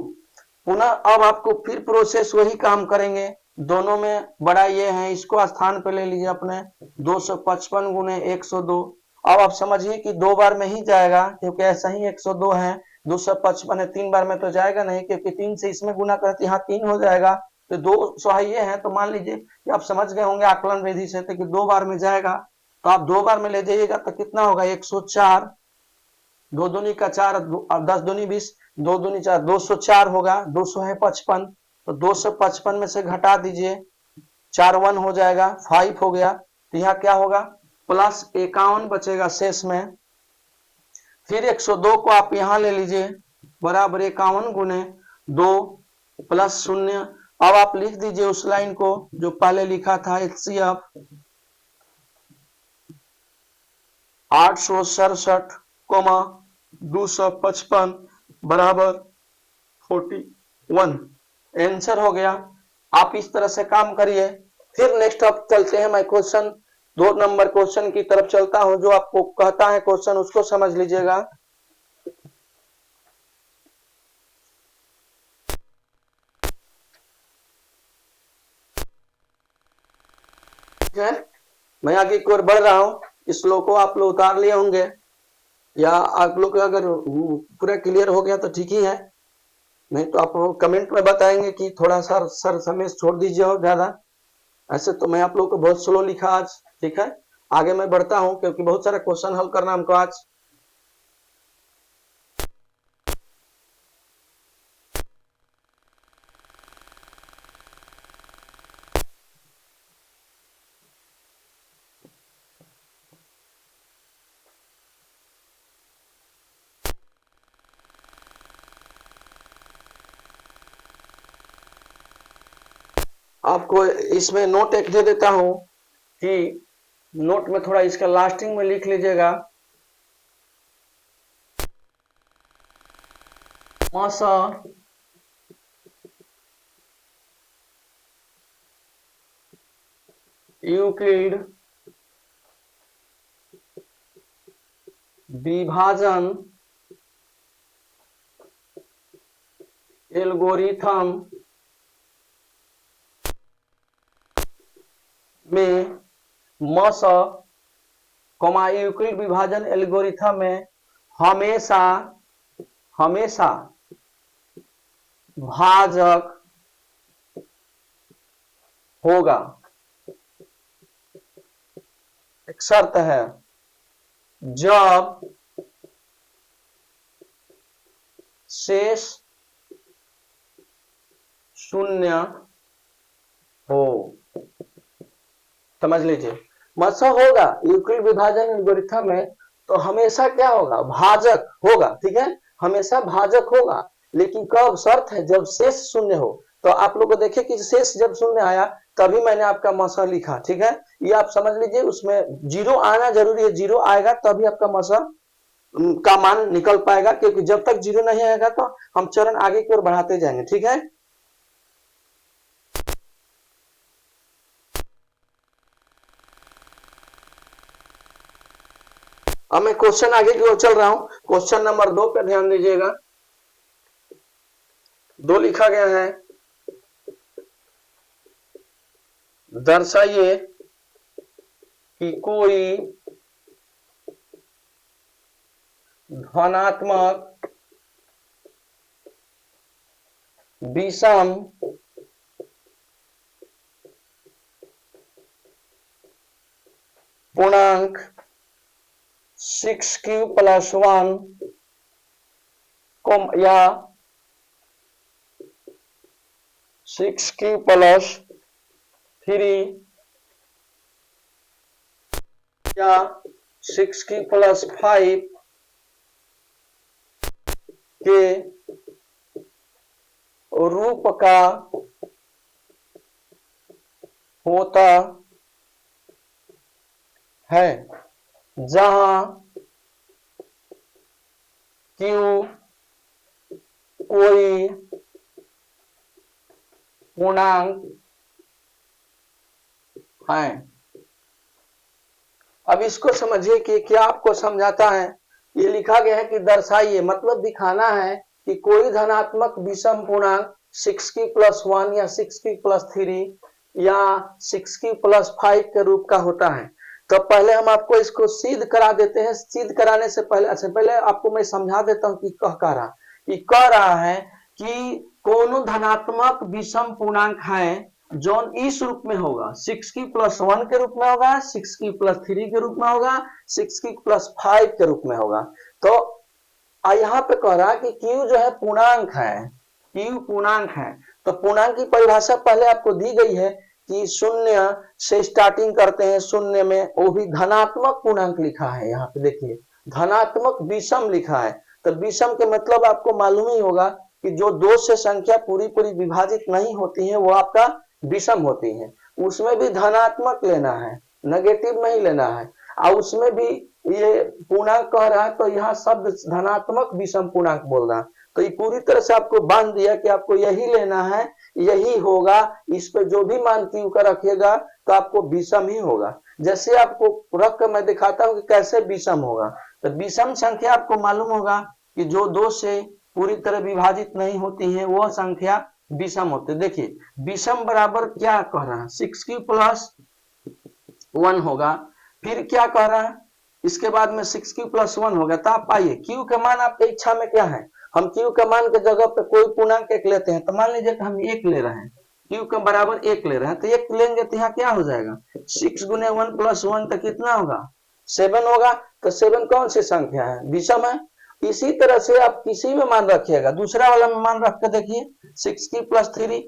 पुनः अब आपको फिर प्रोसेस वही काम करेंगे, दोनों में बड़ा ये है, इसको स्थान पे ले लीजिए अपने 255 गुने 102। अब आप समझिए कि 2 बार में ही जाएगा, क्योंकि ऐसा ही 102 है, 255 है, 3 बार में तो जाएगा नहीं, क्योंकि 3 से इसमें गुना करते यहाँ 3 हो जाएगा, तो 200 ये है। तो मान लीजिए कि आप समझ गए होंगे आकलन विधि से, तो कि 2 बार में जाएगा, तो आप 2 बार में ले जाइएगा तो कितना होगा 104, 2 दूनी का 4, 10 दूनी 20, 2 दूनी 4, 204 होगा, 200 है 55, तो 255 में से घटा दीजिए, 4 1 हो जाएगा, 5 हो गया। तो यहाँ क्या होगा, प्लस 51 बचेगा शेष में। फिर 102 को आप यहाँ ले लीजिए, बराबर 51 गुने 2 प्लस 0। अब आप लिख दीजिए उस लाइन को जो पहले लिखा था, HCF 867, 255 बराबर 41, आंसर हो गया। आप इस तरह से काम करिए। फिर नेक्स्ट आप चलते हैं, मैं क्वेश्चन 2 नंबर क्वेश्चन की तरफ चलता हूं, जो आपको कहता है क्वेश्चन उसको समझ लीजिएगा। ठीक है, मैं आगे की ओर बढ़ रहा हूं। इस श्लोक को आप लोग उतार लिए होंगे, या आप लोग अगर पूरा क्लियर हो गया तो ठीक ही है, नहीं तो आप कमेंट में बताएंगे कि थोड़ा सा सर समय छोड़ दीजिए और ज्यादा। ऐसे तो मैं आप लोग को बहुत स्लो लिखा आज, ठीक है। आगे मैं बढ़ता हूं क्योंकि बहुत सारा क्वेश्चन हल करना हमको आज। आपको इसमें नोट एक दे देता हूं कि नोट में थोड़ा इसका लास्टिंग में लिख लीजिएगा। मासा यूक्लिड विभाजन एल्गोरिथम में यूक्लिड विभाजन एल्गोरिथम में हमेशा भाजक होगा। एक शर्त है, जब शेष शून्य हो। समझ लीजिए, मसा होगा यूक्लिड विभाजन एल्गोरिथम में, तो हमेशा क्या होगा, भाजक होगा, ठीक है, हमेशा भाजक होगा। लेकिन कब, शर्त है जब शेष शून्य हो। तो आप लोग को देखिए कि शेष जब शून्य आया तभी मैंने आपका मसा लिखा, ठीक है, ये आप समझ लीजिए। उसमें जीरो आना जरूरी है, जीरो आएगा तभी आपका मसा का मान निकल पाएगा, क्योंकि जब तक जीरो नहीं आएगा तो हम चरण आगे की ओर बढ़ाते जाएंगे, ठीक है। अब मैं क्वेश्चन आगे की ओर चल रहा हूं, क्वेश्चन नंबर 2 पे ध्यान दीजिएगा। 2 लिखा गया है, दर्शाइए कि कोई धनात्मक विषम पूर्णांक 6q+1 को या 6q+3 या 6q+5 के रूप का होता है, जहां Q कोई पूर्णांक है। अब इसको समझिए कि क्या आपको समझाता है। ये लिखा गया है कि दर्शाइए, मतलब दिखाना है कि कोई धनात्मक विषम पूर्णांक 6q+1 या 6q+3 या 6q+5 के रूप का होता है। तो पहले हम आपको इसको सिद्ध करा देते हैं। सिद्ध कराने से पहले, अच्छा पहले आपको मैं समझा देता हूं कि कह रहा है कि कोनो धनात्मक विषम पूर्णांक है जो इस रूप में होगा, 6q+1 के रूप में होगा, 6q+3 के रूप में होगा, 6q+5 के रूप में होगा। तो यहाँ पे कह रहा है कि Q जो है पूर्णांक है, Q पूर्णांक है। तो पूर्णांक की परिभाषा पहले आपको दी गई है कि शून्य से स्टार्टिंग करते हैं, शून्य में, वो भी धनात्मक पूर्णांक लिखा है। यहाँ पे देखिए धनात्मक विषम लिखा है। तो विषम के मतलब आपको मालूम ही होगा कि जो 2 से संख्या पूरी पूरी विभाजित नहीं होती है वो आपका विषम होती है। उसमें भी धनात्मक लेना है, नेगेटिव नहीं लेना है। और उसमें भी ये पूर्णांक कह रहा है तो यहाँ शब्द धनात्मक विषम पूर्णांक बोल रहा है। तो ये पूरी तरह से आपको बांध दिया कि आपको यही लेना है, यही होगा। इस पे जो भी मान Q का रखिएगा तो आपको विषम ही होगा। जैसे आपको रख कर मैं दिखाता हूं कि कैसे विषम होगा। तो विषम संख्या आपको मालूम होगा कि जो 2 से पूरी तरह विभाजित नहीं होती है वो संख्या विषम होती है। देखिए विषम बराबर क्या कह रहा है, 6q+1 होगा। फिर क्या कह रहा है, इसके बाद में 6q+1 होगा। तो आप पाइए Q का मान आपके इच्छा में क्या है। हम Q का मान के जगह पे कोई पूर्णांक 1 लेते हैं। तो मान लीजिए कि हम 1 ले रहे हैं, Q का बराबर 1 ले रहे हैं। तो 1 लेंगे तो यहाँ क्या हो जाएगा, 6 × 1+1 तो कितना होगा, 7 होगा। तो 7 कौन सी संख्या है, विषम है। इसी तरह से आप किसी में मान रखिएगा, दूसरा वाला में मान रख के देखिए, 6q+3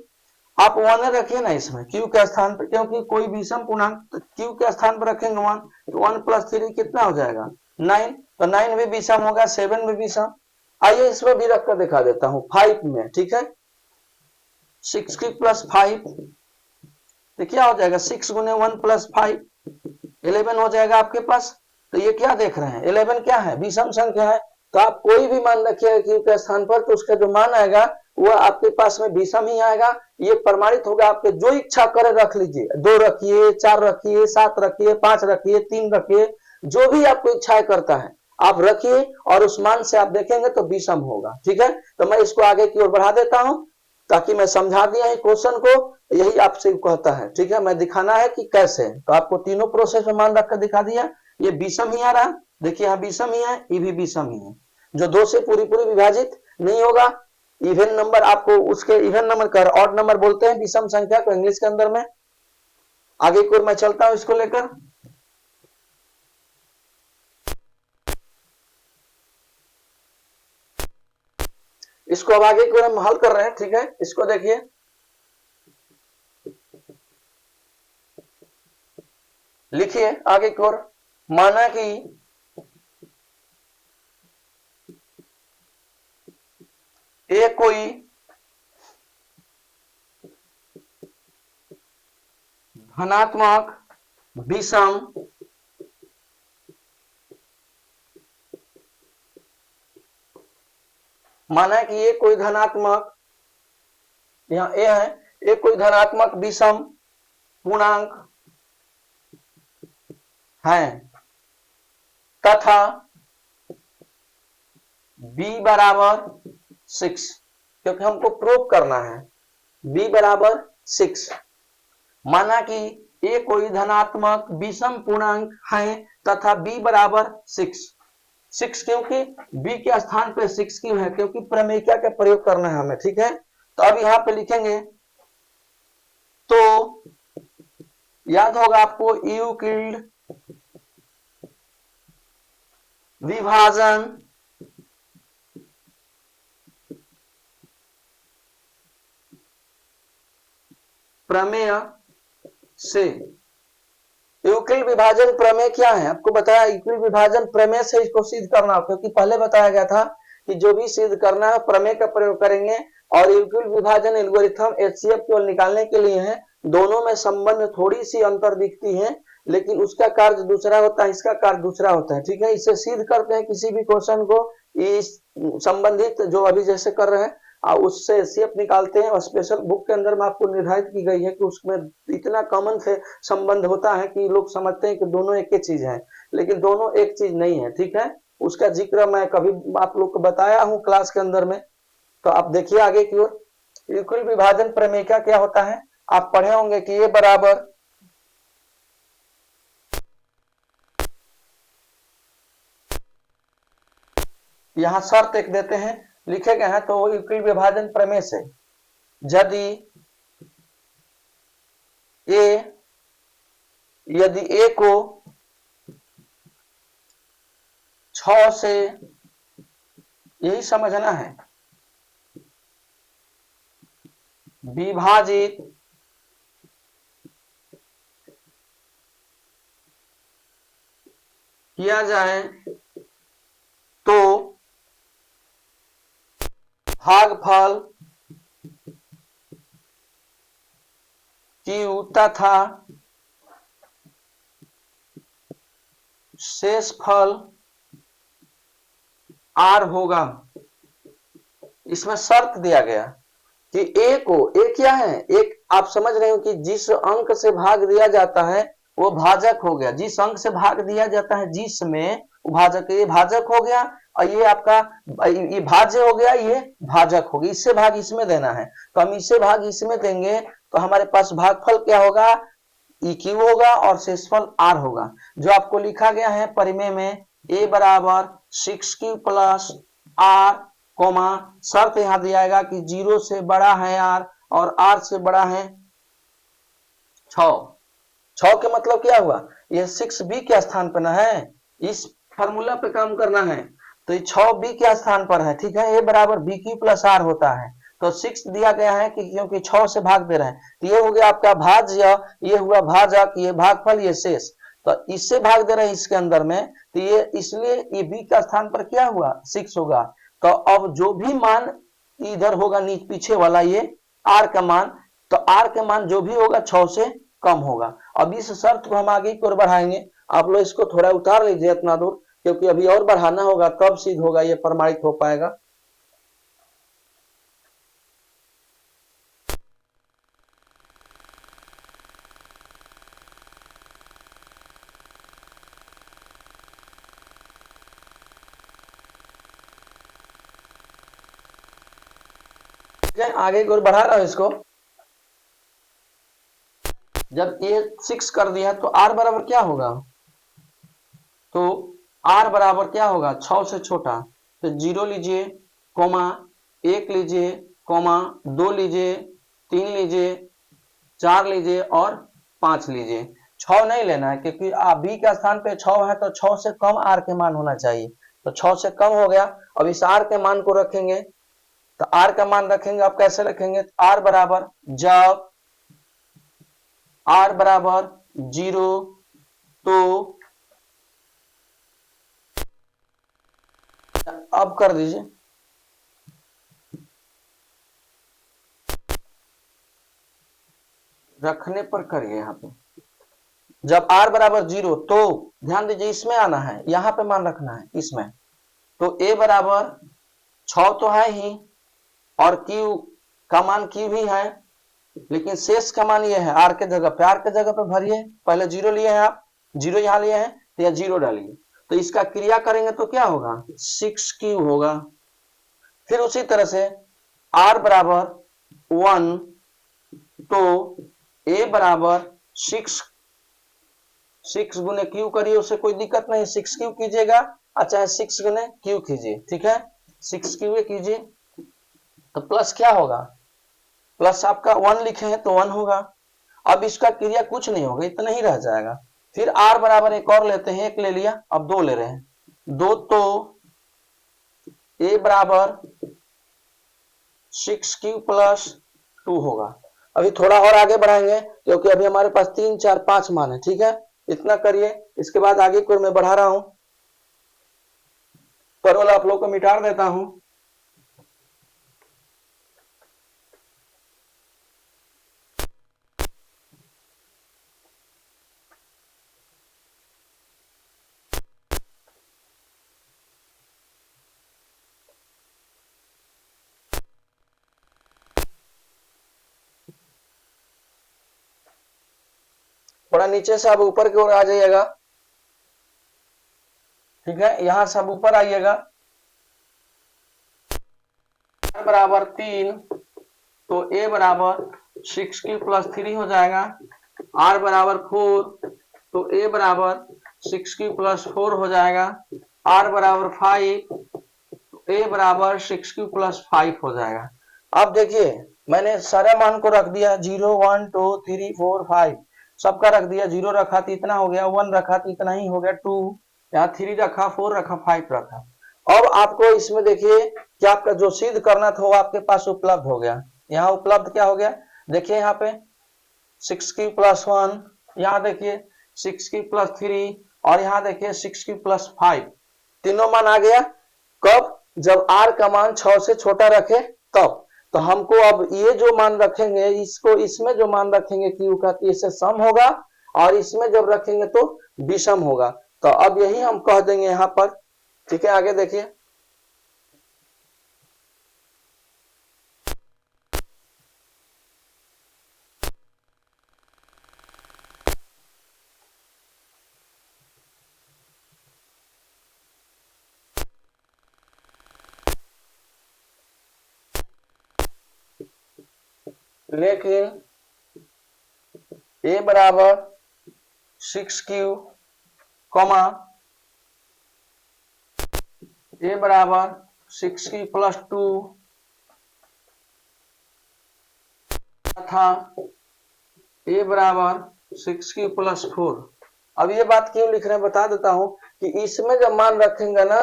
आप 1 रखिए ना इसमें Q के स्थान पर, क्योंकि कोई विषम पूर्णांक Q के स्थान पर रखेंगे 1, तो 1+3 कितना हो जाएगा, 9। तो 9 भी विषम होगा, 7 भी विषम। आइए इसमें भी रख कर दिखा देता हूं 5 में, ठीक है। 6q+5 तो क्या हो जाएगा, 6 × 1+5 11 हो जाएगा आपके पास। तो ये क्या देख रहे हैं, 11 क्या है, विषम संख्या है। तो आप कोई भी मान रखिएगा Q के स्थान पर, तो उसका जो मान आएगा वो आपके पास में विषम ही आएगा। ये प्रमाणित होगा। आपके जो इच्छा करे रख लीजिए, 2 रखिए, 4 रखिए, 7 रखिए, 5 रखिए, 3 रखिए, जो भी आपको इच्छा करता है आप रखिए और उस मान से आप देखेंगे तो विषम होगा, ठीक है। तो मैं इसको आगे की ओर बढ़ा देता हूं ताकि मैं समझा दिया क्वेश्चन को, यही आपसे कहता है, ठीक है। मैं दिखाना है कि कैसे, तो आपको तीनों प्रोसेस में मान रखकर दिखा दिया। ये विषम ही आ रहा, देखिए यहाँ विषम ही है, ये भी विषम ही है। जो 2 से पूरी पूरी विभाजित नहीं होगा, इवन नंबर, आपको उसके इवन नंबर कर ऑड नंबर बोलते हैं विषम संख्या को इंग्लिश के अंदर में। आगे की ओर मैं चलता हूं इसको लेकर। इसको अब आगे की ओर हम हल कर रहे हैं, ठीक है। इसको देखिए, लिखिए आगे की ओर। माना कि ए कोई धनात्मक विषम माना कि ये कोई धनात्मक, यहाँ ए है, ये कोई धनात्मक विषम पूर्णांक है तथा b बराबर 6। क्योंकि हमको प्रूव करना है b बराबर 6। माना कि a कोई धनात्मक विषम पूर्णांक है तथा b बराबर 6 क्योंकि b के स्थान पे 6 क्यों है, क्योंकि प्रमेयिका का प्रयोग करना है हमें, ठीक है। तो अब यहां पे लिखेंगे, तो याद होगा आपको यूक्लिड विभाजन प्रमेय से, यूक्लिड विभाजन प्रमेय क्या है आपको बताया, यूक्लिड विभाजन प्रमेय से इसको सिद्ध करना, क्योंकि पहले बताया गया था कि जो भी सिद्ध करना है प्रमेय का प्रयोग करेंगे। और यूक्लिड विभाजन एल्गोरिथम एचसीएफ केवल निकालने के लिए है, दोनों में संबंध थोड़ी सी अंतर दिखती है, लेकिन उसका कार्य दूसरा होता है, इसका कार्य दूसरा होता है, ठीक है। इससे सिद्ध करते हैं किसी भी क्वेश्चन को, इस संबंधित जो अभी जैसे कर रहे हैं उससे एचसीएफ निकालते हैं। और स्पेशल बुक के अंदर में आपको निर्धारित की गई है कि उसमें इतना कॉमन से संबंध होता है कि लोग समझते हैं कि दोनों एक ही चीज है, लेकिन दोनों एक चीज नहीं है, ठीक है। उसका जिक्र मैं कभी आप लोग को बताया हूं क्लास के अंदर में। तो आप देखिए आगे की ओर, यूक्लिड विभाजन प्रमेय का क्या होता है, आप पढ़े होंगे कि ये बराबर यहां शर्त एक देते हैं, लिखे गए हैं, तो यूक्लिड विभाजन प्रमेय से यदि a को 6 से, यही समझना है, विभाजित किया जाए तो भागफल Q तथा शेषफल R होगा। इसमें शर्त दिया गया कि a क्या है, एक आप समझ रहे हो कि जिस अंक से भाग दिया जाता है वो भाजक हो गया, जिस अंक से भाग दिया जाता है जिसमें भाजक, ये भाजक हो गया, और ये आपका ये भाज्य हो गया, ये भाजक हो गया। इससे भाग इसमें देना है, तो हम इससे भाग इसमें देंगे तो हमारे पास भागफल क्या होगा, EQ होगा और शेषफल R होगा। जो आपको लिखा गया है परिमेय में a बराबर 6Q प्लस R, शर्त यहां दिया कि 0 से बड़ा है R और R से बड़ा है 6 के मतलब क्या हुआ, ये 6b के स्थान पर ना है, इस फार्मूला पे काम करना है, तो ये 6b के स्थान पर है, ठीक है। a बराबर bq प्लस r होता है, तो 6 दिया गया है कि क्योंकि 6 से भाग दे रहे हैं, तो ये हो गया आपका भाज्य, ये हुआ भाजक, ये भागफल, ये शेष, तो इससे भाग दे रहे हैं इसके अंदर में, तो ये इसलिए ये b का स्थान पर क्या हुआ 6 होगा। तो अब जो भी मान इधर होगा नीचे पीछे वाला ये r का मान, तो r का मान जो भी होगा 6 से कम होगा। अब इस शर्त को हम आगे की ओर बढ़ाएंगे, आप लोग इसको थोड़ा उतार लीजिए इतना दूर, क्योंकि अभी और बढ़ाना होगा तब सिद्ध होगा, ये प्रमाणित हो पाएगा। आगे की ओर बढ़ा रहा हूं इसको, जब ये 6 कर दिया तो r बराबर क्या होगा, तो r बराबर क्या होगा 6 से छोटा, तो 0 लीजिए, 1 लीजिए, 2 लीजिए, 3 लीजिए, 4 लीजिए और 5 लीजिए। 6 नहीं लेना है क्योंकि b के स्थान पे 6 है, तो 6 से कम r के मान होना चाहिए, तो 6 से कम हो गया। अब इस r के मान को रखेंगे, तो r का मान रखेंगे, आप कैसे रखेंगे, r बराबर जब r बराबर 0 तो अब कर दीजिए, रखने पर करिए यहाँ पे, जब r बराबर 0 तो ध्यान दीजिए इसमें आना है, यहाँ पे मान रखना है इसमें, तो a बराबर 6 तो है ही और q का मान q भी है, लेकिन शेष का मान ये है r के जगह पे, r के जगह पे भरिए, पहले 0 लिए हैं आप, 0 यहाँ लिए हैं तो यहाँ 0 डालिए, तो इसका क्रिया करेंगे तो क्या होगा 6q होगा। फिर उसी तरह से r बराबर 1 तो a बराबर 6 गुने क्यू करिए, उससे कोई दिक्कत नहीं, 6 क्यू कीजिएगा और चाहे 6 गुने क्यू कीजिए, ठीक है, 6 क्यू कीजिए तो प्लस क्या होगा, प्लस आपका 1 लिखे हैं तो 1 होगा। अब इसका क्रिया कुछ नहीं होगा, इतना ही रह जाएगा। फिर r बराबर एक और लेते हैं, एक ले लिया, अब 2 ले रहे हैं, 2 तो a बराबर 6q प्लस 2 होगा। अभी थोड़ा और आगे बढ़ाएंगे क्योंकि अभी हमारे पास 3 4 5 मान है, ठीक है, इतना करिए, इसके बाद आगे को मैं बढ़ा रहा हूं, केवल आप लोग को मिटा देता हूं। थोड़ा नीचे से अब ऊपर की ओर आ जाइएगा, ठीक है, यहां से अब ऊपर आइएगा, बराबर 3 तो a बराबर 6q प्लस 3 हो जाएगा, r बराबर 4 तो a बराबर 6q प्लस 4 हो जाएगा, r बराबर 5 तो a बराबर 6q प्लस 5 हो जाएगा। अब देखिए मैंने सारे मान को रख दिया, 0 1 2 3 4 5 सबका रख दिया, 0 रखा तो इतना हो गया, 1 रखा तो इतना ही हो गया, 2 यहाँ 3 रखा, 4 रखा, 5 रखा। अब आपको इसमें देखिए कि आपका जो सिद्ध करना था वो आपके पास उपलब्ध हो गया, यहाँ उपलब्ध क्या हो गया, देखिए यहाँ पे 6q प्लस 1, यहाँ देखिए 6q प्लस 3 और यहाँ देखिए 6q प्लस 5, तीनों मान आ गया। कब, जब r का मान 6 से छोटा रखे तब। तो हमको अब ये जो मान रखेंगे, इसको इसमें जो मान रखेंगे q का, तो इससे सम होगा और इसमें जब रखेंगे तो विषम होगा। तो अब यही हम कह देंगे यहाँ पर, ठीक है, आगे देखिए, लेकिन a बराबर 6q कॉमा a बराबर 6q प्लस 2 तथा a बराबर 6q प्लस 4। अब ये बात क्यों लिख रहे हैं बता देता हूं कि इसमें जब मान रखेंगे ना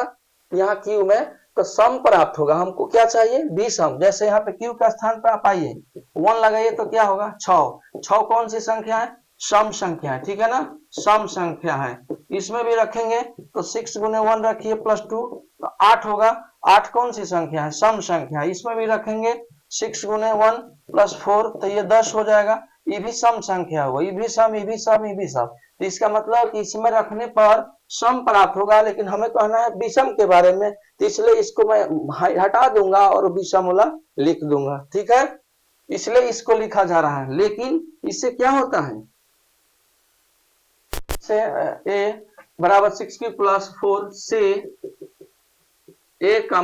यहाँ q में तो सम प्राप्त होगा। हमको क्या चाहिए, विषम। जैसे यहाँ पे q का स्थान पर आप आइए, 1 लगाइए तो क्या होगा, 6। 6 कौन सी संख्या है, सम संख्या है, ठीक है ना, सम संख्या है। इसमें भी रखेंगे तो 6 गुने 1 रखिए प्लस 2 तो 8 होगा। 8 कौन सी संख्या है, सम संख्या है। इसमें भी रखेंगे 6 गुने 1 प्लस 4 तो ये 10 हो जाएगा, ये भी सम संख्या होगा, ये भी सम, ये भी सम, ये भी सम। तो इसका मतलब कि इसमें रखने पर सम प्राप्त होगा, लेकिन हमें कहना है विषम के बारे में, तो इसलिए इसको मैं हटा दूंगा और विषम वाला लिख दूंगा, ठीक है, इसलिए इसको लिखा जा रहा है। लेकिन इससे क्या होता है, से a बराबर 6q प्लस 4 से a का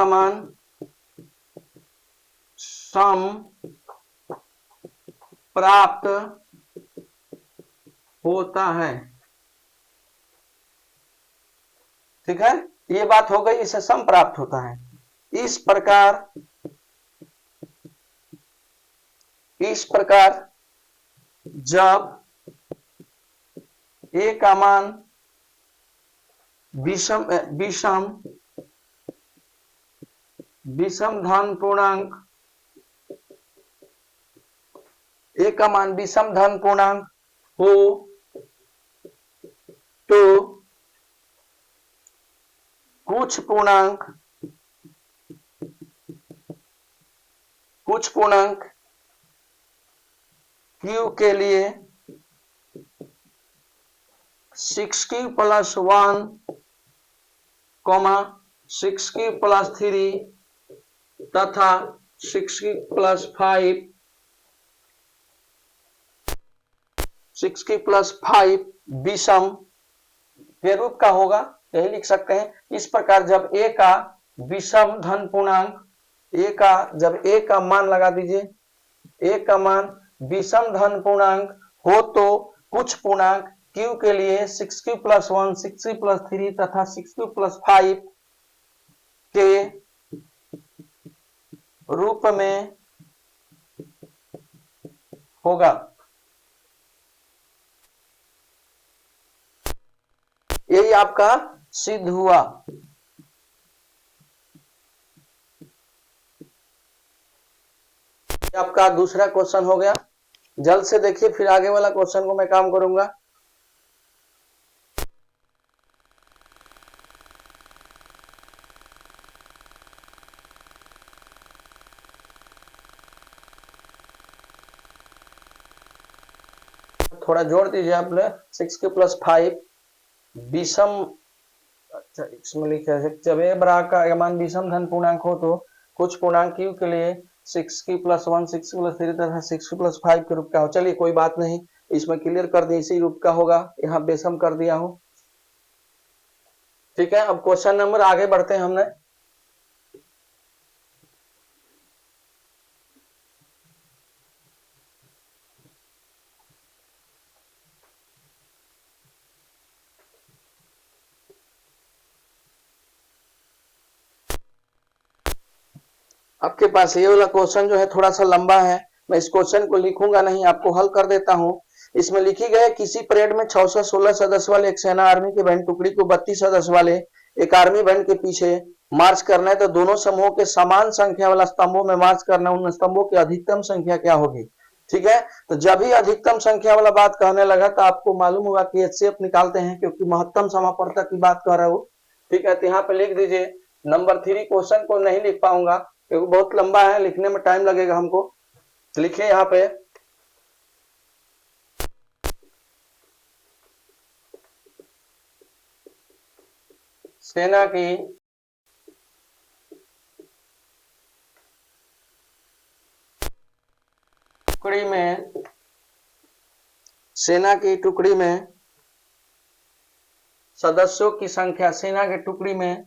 मान सम प्राप्त होता है, ठीक है, ये बात हो गई, इससे सम प्राप्त होता है। इस प्रकार जब a का मान विषम धन पूर्णांक, a का मान विषम धन पूर्णांक हो तो कुछ पूर्णांक q के लिए 6q प्लस 1 6q प्लस 3 तथा 6q प्लस 5 6q प्लस 5 विषम के रूप का होगा, यही लिख सकते हैं। इस प्रकार जब a का विषम धन पूर्णांक, ए का जब ए का मान लगा दीजिए, ए का मान विषम धन पूर्णांक हो तो कुछ पूर्णांक q के लिए 6q + 1, 6q + 3 तथा 6q + 5 के रूप में होगा। यही आपका सिद्ध हुआ। आपका दूसरा क्वेश्चन हो गया। जल्द से देखिए, फिर आगे वाला क्वेश्चन को मैं काम करूंगा। थोड़ा जोड़ दीजिए आप लोग। 6q + 5 विषम, अच्छा इसमें लिखा है जब ए बराबर का मान विषम धन पूर्णांक हो तो कुछ पूर्णांक q के लिए 6q + 1, 6q + 3 तथा 6q + 5 के रूप का हो। चलिए कोई बात नहीं, इसमें क्लियर कर दिए, इसी रूप का होगा, यहाँ बेसम कर दिया हूं। ठीक है, अब क्वेश्चन नंबर आगे बढ़ते हैं। हमने आपके पास ये वाला क्वेश्चन जो है थोड़ा सा लंबा है, मैं इस क्वेश्चन को लिखूंगा नहीं, आपको हल कर देता हूं। इसमें लिखी गई किसी परेड में 616 सदस्य वाले एक सेना आर्मी के बैंड टुकड़ी को 32 सदस्य वाले एक आर्मी बैंड के पीछे मार्च करना है, तो दोनों समूहों के समान संख्या वाला स्तंभों में मार्च करना, उन स्तंभों की अधिकतम संख्या क्या होगी। ठीक है, तो जब ही अधिकतम संख्या वाला बात कहने लगा तो आपको मालूम होगा कि एचसीएफ निकालते हैं, क्योंकि महत्तम समापरता की बात कर रहा हूं। ठीक है, तो यहाँ पे लिख दीजिए नंबर 3। क्वेश्चन को नहीं लिख पाऊंगा क्योंकि बहुत लंबा है, लिखने में टाइम लगेगा हमको। लिखिए यहाँ पे सेना की टुकड़ी में, सेना की टुकड़ी में सदस्यों की संख्या, सेना की टुकड़ी में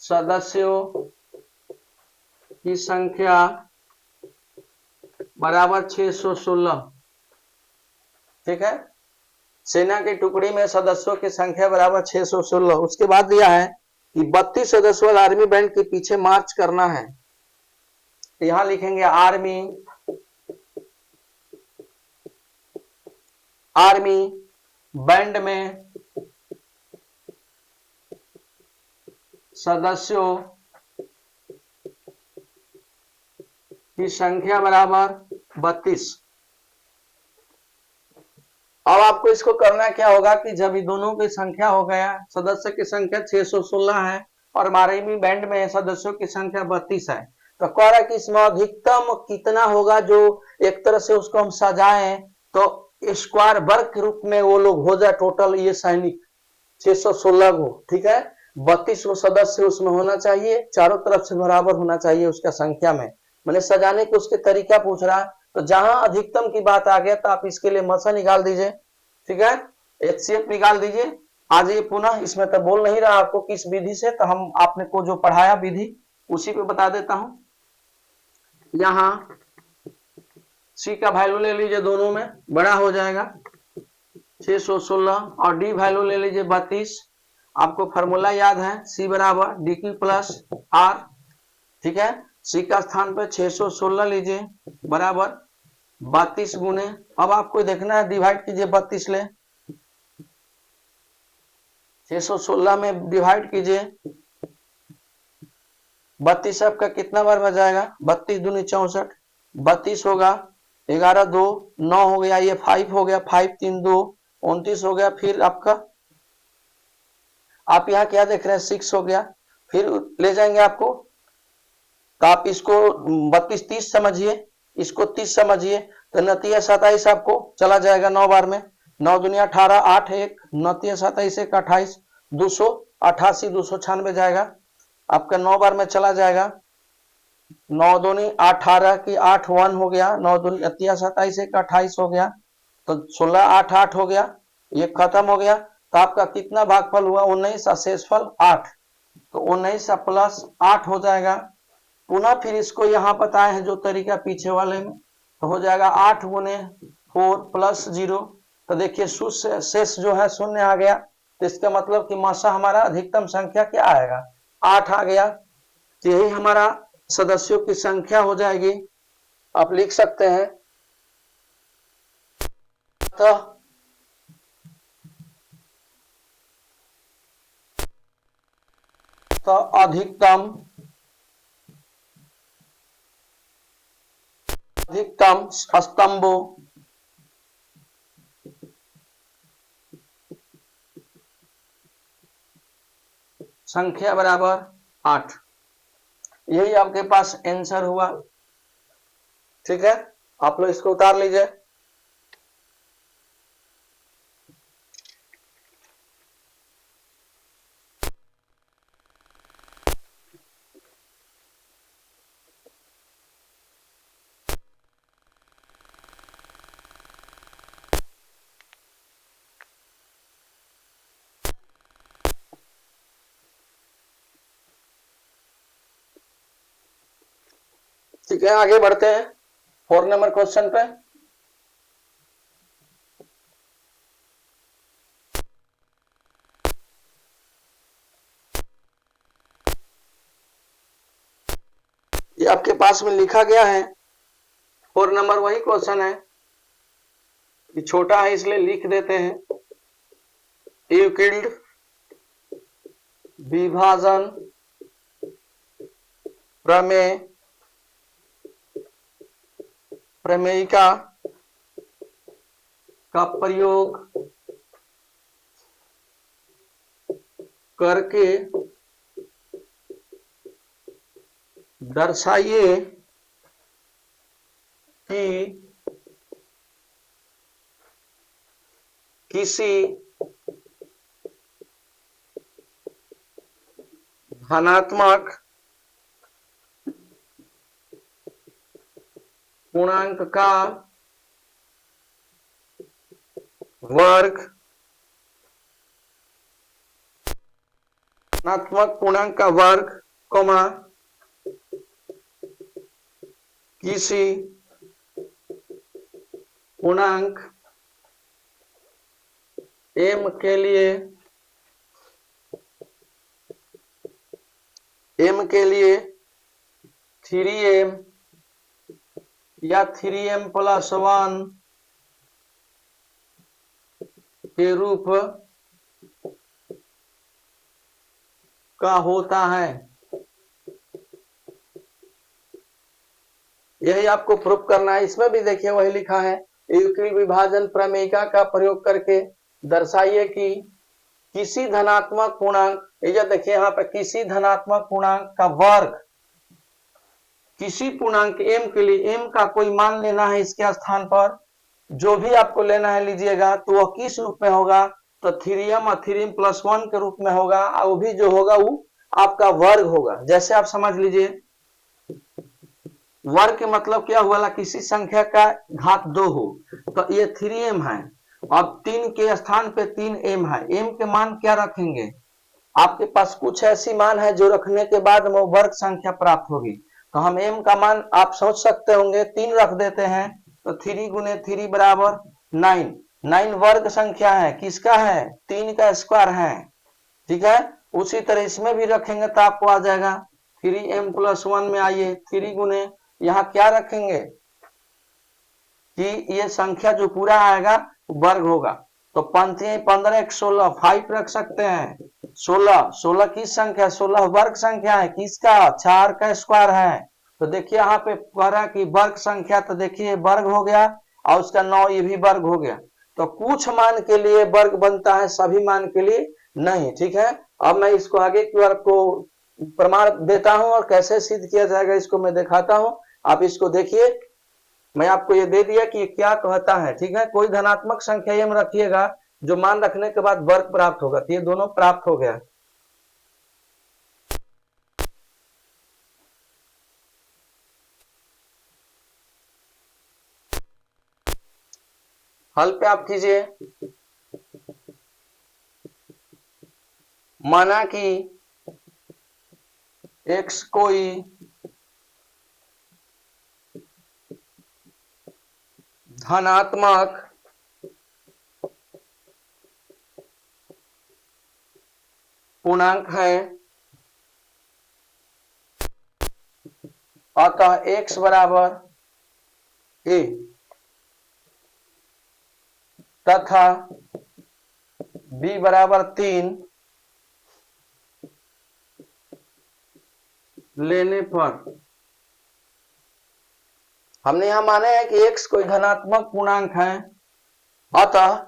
सदस्यों की संख्या बराबर 616। ठीक है, सेना की टुकड़ी में सदस्यों की संख्या बराबर 616। उसके बाद दिया है कि 32 सदस्य वाला आर्मी बैंड के पीछे मार्च करना है। यहां लिखेंगे आर्मी बैंड में सदस्यों की संख्या बराबर 32। अब आपको इसको करना क्या होगा कि जब ये दोनों की संख्या हो गया, सदस्य की संख्या 616 है और हमारे बैंड में सदस्यों की संख्या 32 है, तो कह रहा है कि इसमें अधिकतम कितना होगा, जो एक तरह से उसको हम सजाएं तो स्क्वायर वर्ग के रूप में वो लोग हो जाए टोटल, ये सैनिक 616 को। ठीक है, 32 को सदस्य उसमें होना चाहिए, चारों तरफ से बराबर होना चाहिए उसका संख्या में। मैंने सजाने के उसके तरीका पूछ रहा, तो जहां अधिकतम की बात आ गया तो आप इसके लिए मसा निकाल दीजिए। ठीक है, एचसीएफ निकाल दीजिए। आज ये पुनः इसमें तो बोल नहीं रहा आपको किस विधि से, तो हम आपने को जो पढ़ाया विधि उसी पे बता देता हूं। यहाँ सी का वैल्यू ले लीजिए, दोनों में बड़ा हो जाएगा 616, और डी वैल्यू ले लीजिए 32। आपको फॉर्मूला याद है, सी बराबर DQ + R। ठीक है, सी का स्थान पे 616 लीजिए बराबर 32 गुने, अब आपको देखना है डिवाइड कीजिए 32 ले, 616 में डिवाइड कीजिए 32 आपका कितना बार में जाएगा, 32 दूनी 64, 32 होगा, 11 2 9 हो गया, ये 5 हो गया, 5 3 2 29 हो गया। फिर आपका आप यहाँ क्या देख रहे हैं 6 हो गया, फिर ले जाएंगे आपको, तो आप इसको 32 30 समझिए, इसको 30 समझिए, तो 29 27 आपको चला जाएगा 9 बार में, 9 दूनी 18, 8 1 29 27 1 28, 288 296 जाएगा आपका 9 बार में चला जाएगा। 9 दूनी 18 की 8 1 हो गया, 9 दूनी 27 1 28 हो गया, तो 16 8 हो गया, ये खत्म हो गया। तो आपका कितना भागफल हुआ 19, शेषफल 8। तो 19 प्लस 8 हो जाएगा। पुनः फिर इसको यहाँ बताए हैं जो तरीका पीछे वाले में, तो हो जाएगा 8 गुने 4 प्लस 0। तो देखिए शेष जो है शून्य आ गया, तो इसका मतलब कि मासा हमारा अधिकतम संख्या क्या आएगा, 8 आ गया। तो यही हमारा सदस्यों की संख्या हो जाएगी। आप लिख सकते हैं तो अधिकतम स्तंभों संख्या बराबर 8। यही आपके पास आंसर हुआ। ठीक है, आप लोग इसको उतार लीजिए। ठीक है, आगे बढ़ते हैं 4 नंबर क्वेश्चन पे। ये आपके पास में लिखा गया है 4 नंबर, वही क्वेश्चन है कि छोटा है इसलिए लिख देते हैं। यूक्लिड विभाजन प्रमेय प्रमेयिका का प्रयोग करके दर्शाइए कि किसी धनात्मक पूर्णांक का वर्ग धनात्मक पूर्णांक का वर्ग कॉमा किसी पूर्णांक m के लिए 3m या 3m प्लस 1 के रूप का होता है। यही आपको प्रूफ करना है। इसमें भी देखिए वही लिखा है, यूक्लिड विभाजन प्रमेयिका का प्रयोग करके दर्शाइए कि किसी धनात्मक पूर्णांक, ये देखिए यहाँ पे किसी धनात्मक पूर्णांक का वर्ग, किसी पूर्णांक m के लिए m का कोई मान लेना है, इसके स्थान पर जो भी आपको लेना है लीजिएगा। तो वह किस रूप में होगा, तो 3m और 3m प्लस 1 के रूप में होगा, और वो भी जो होगा वो आपका वर्ग होगा। जैसे आप समझ लीजिए वर्ग के मतलब क्या हुआ, किसी संख्या का घात 2 हो, तो ये 3m है, अब 3 के स्थान पे 3m है। m के मान क्या रखेंगे, आपके पास कुछ ऐसी मान है जो रखने के बाद वो वर्ग संख्या प्राप्त होगी। तो हम m का मान आप सोच सकते होंगे 3 रख देते हैं, तो 3 गुने 3 बराबर 9। 9 वर्ग संख्या है, किसका है, 3 का स्क्वायर है। ठीक है, उसी तरह इसमें भी रखेंगे तो आपको आ जाएगा 3m प्लस 1 में आइए 3 गुने, यहाँ क्या रखेंगे कि ये संख्या जो पूरा आएगा वर्ग होगा। तो 15 एक 16 5 रख सकते हैं। 16 किस संख्या, 16 वर्ग संख्या है, किसका, 4 का स्क्वायर है। तो देखिए यहाँ पे कह रहा है कि वर्ग संख्या, तो देखिए वर्ग हो गया और उसका 9 ये भी वर्ग हो गया। तो कुछ मान के लिए वर्ग बनता है, सभी मान के लिए नहीं। ठीक है, अब मैं इसको आगे की ओर को प्रमाण देता हूं और कैसे सिद्ध किया जाएगा इसको मैं दिखाता हूं। आप इसको देखिए, मैं आपको ये दे दिया कि ये क्या कहता है। ठीक है, कोई धनात्मक संख्या m रखिएगा जो मान रखने के बाद वर्ग प्राप्त होगा, तो ये दोनों प्राप्त हो गया। हल पे आप कीजिए, माना कि x कोई धनात्मक पूर्णांक है, अतः x बराबर a तथा b बराबर 3 लेने पर हमने यहां माने है कि x कोई धनात्मक पूर्णांक है, अतः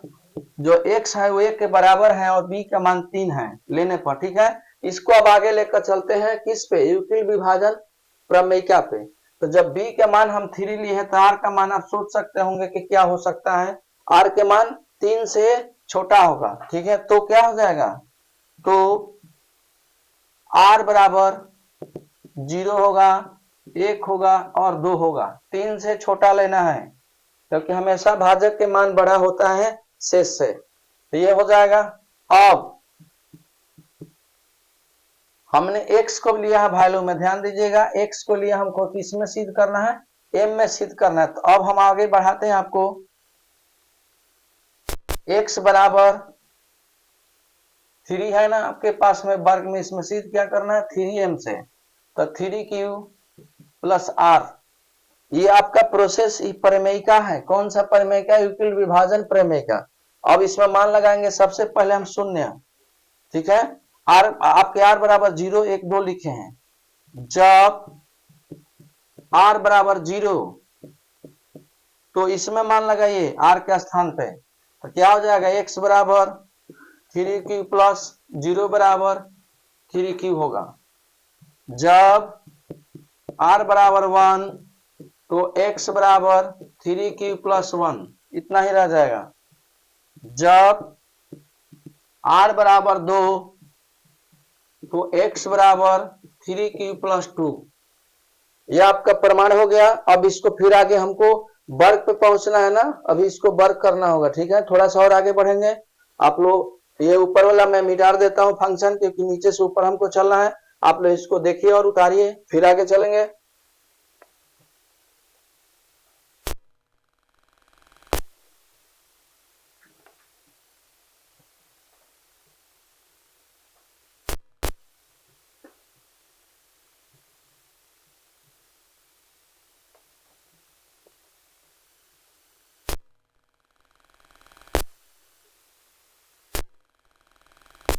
जो x है वो 1 के बराबर है और b का मान 3 है लेने पर। ठीक है, इसको अब आगे लेकर चलते हैं किस पे, यूक्लिड विभाजन प्रमेयिका पे। तो जब b के मान हम 3 लिए हैं तो r का मान आप सोच सकते होंगे कि क्या हो सकता है, r के मान 3 से छोटा होगा। ठीक है, तो क्या हो जाएगा, तो r बराबर 0 होगा, 1 होगा और 2 होगा। 3 से छोटा लेना है क्योंकि हमेशा भाजक के मान बड़ा होता है शेष से, तो ये हो जाएगा। अब हमने x को लिया है वैल्यू में, ध्यान दीजिएगा x को लिया हमको किस में सिद्ध करना है, m में सिद्ध करना है। तो अब हम आगे बढ़ाते हैं, आपको x बराबर 3 है ना आपके पास में वर्ग में, इसमें सिद्ध क्या करना है 3m से, तो 3q प्लस r, ये आपका प्रोसेस प्रमेयिका है। कौन सा प्रमेयिका, यूक्लिड विभाजन प्रमेयिका। अब इसमें मान लगाएंगे सबसे पहले हम शून्य। ठीक है, r आपके r बराबर 0 1 2 लिखे हैं, जब r बराबर 0 तो इसमें मान लगाइए r के स्थान पे, तो क्या हो जाएगा x बराबर 3q प्लस 0 बराबर 3q होगा। जब r बराबर 1 तो x बराबर 3q प्लस 1, इतना ही रह जाएगा। जब r बराबर 2 तो x बराबर 3q प्लस 2, यह आपका प्रमाण हो गया। अब इसको फिर आगे हमको वर्ग पे पहुंचना है ना, अभी इसको वर्ग करना होगा। ठीक है, थोड़ा सा और आगे बढ़ेंगे। आप लोग ये ऊपर वाला मैं मिटा देता हूं फंक्शन, क्योंकि नीचे से ऊपर हमको चलना है। आप लोग इसको देखिए और उतारिए, फिर आगे चलेंगे।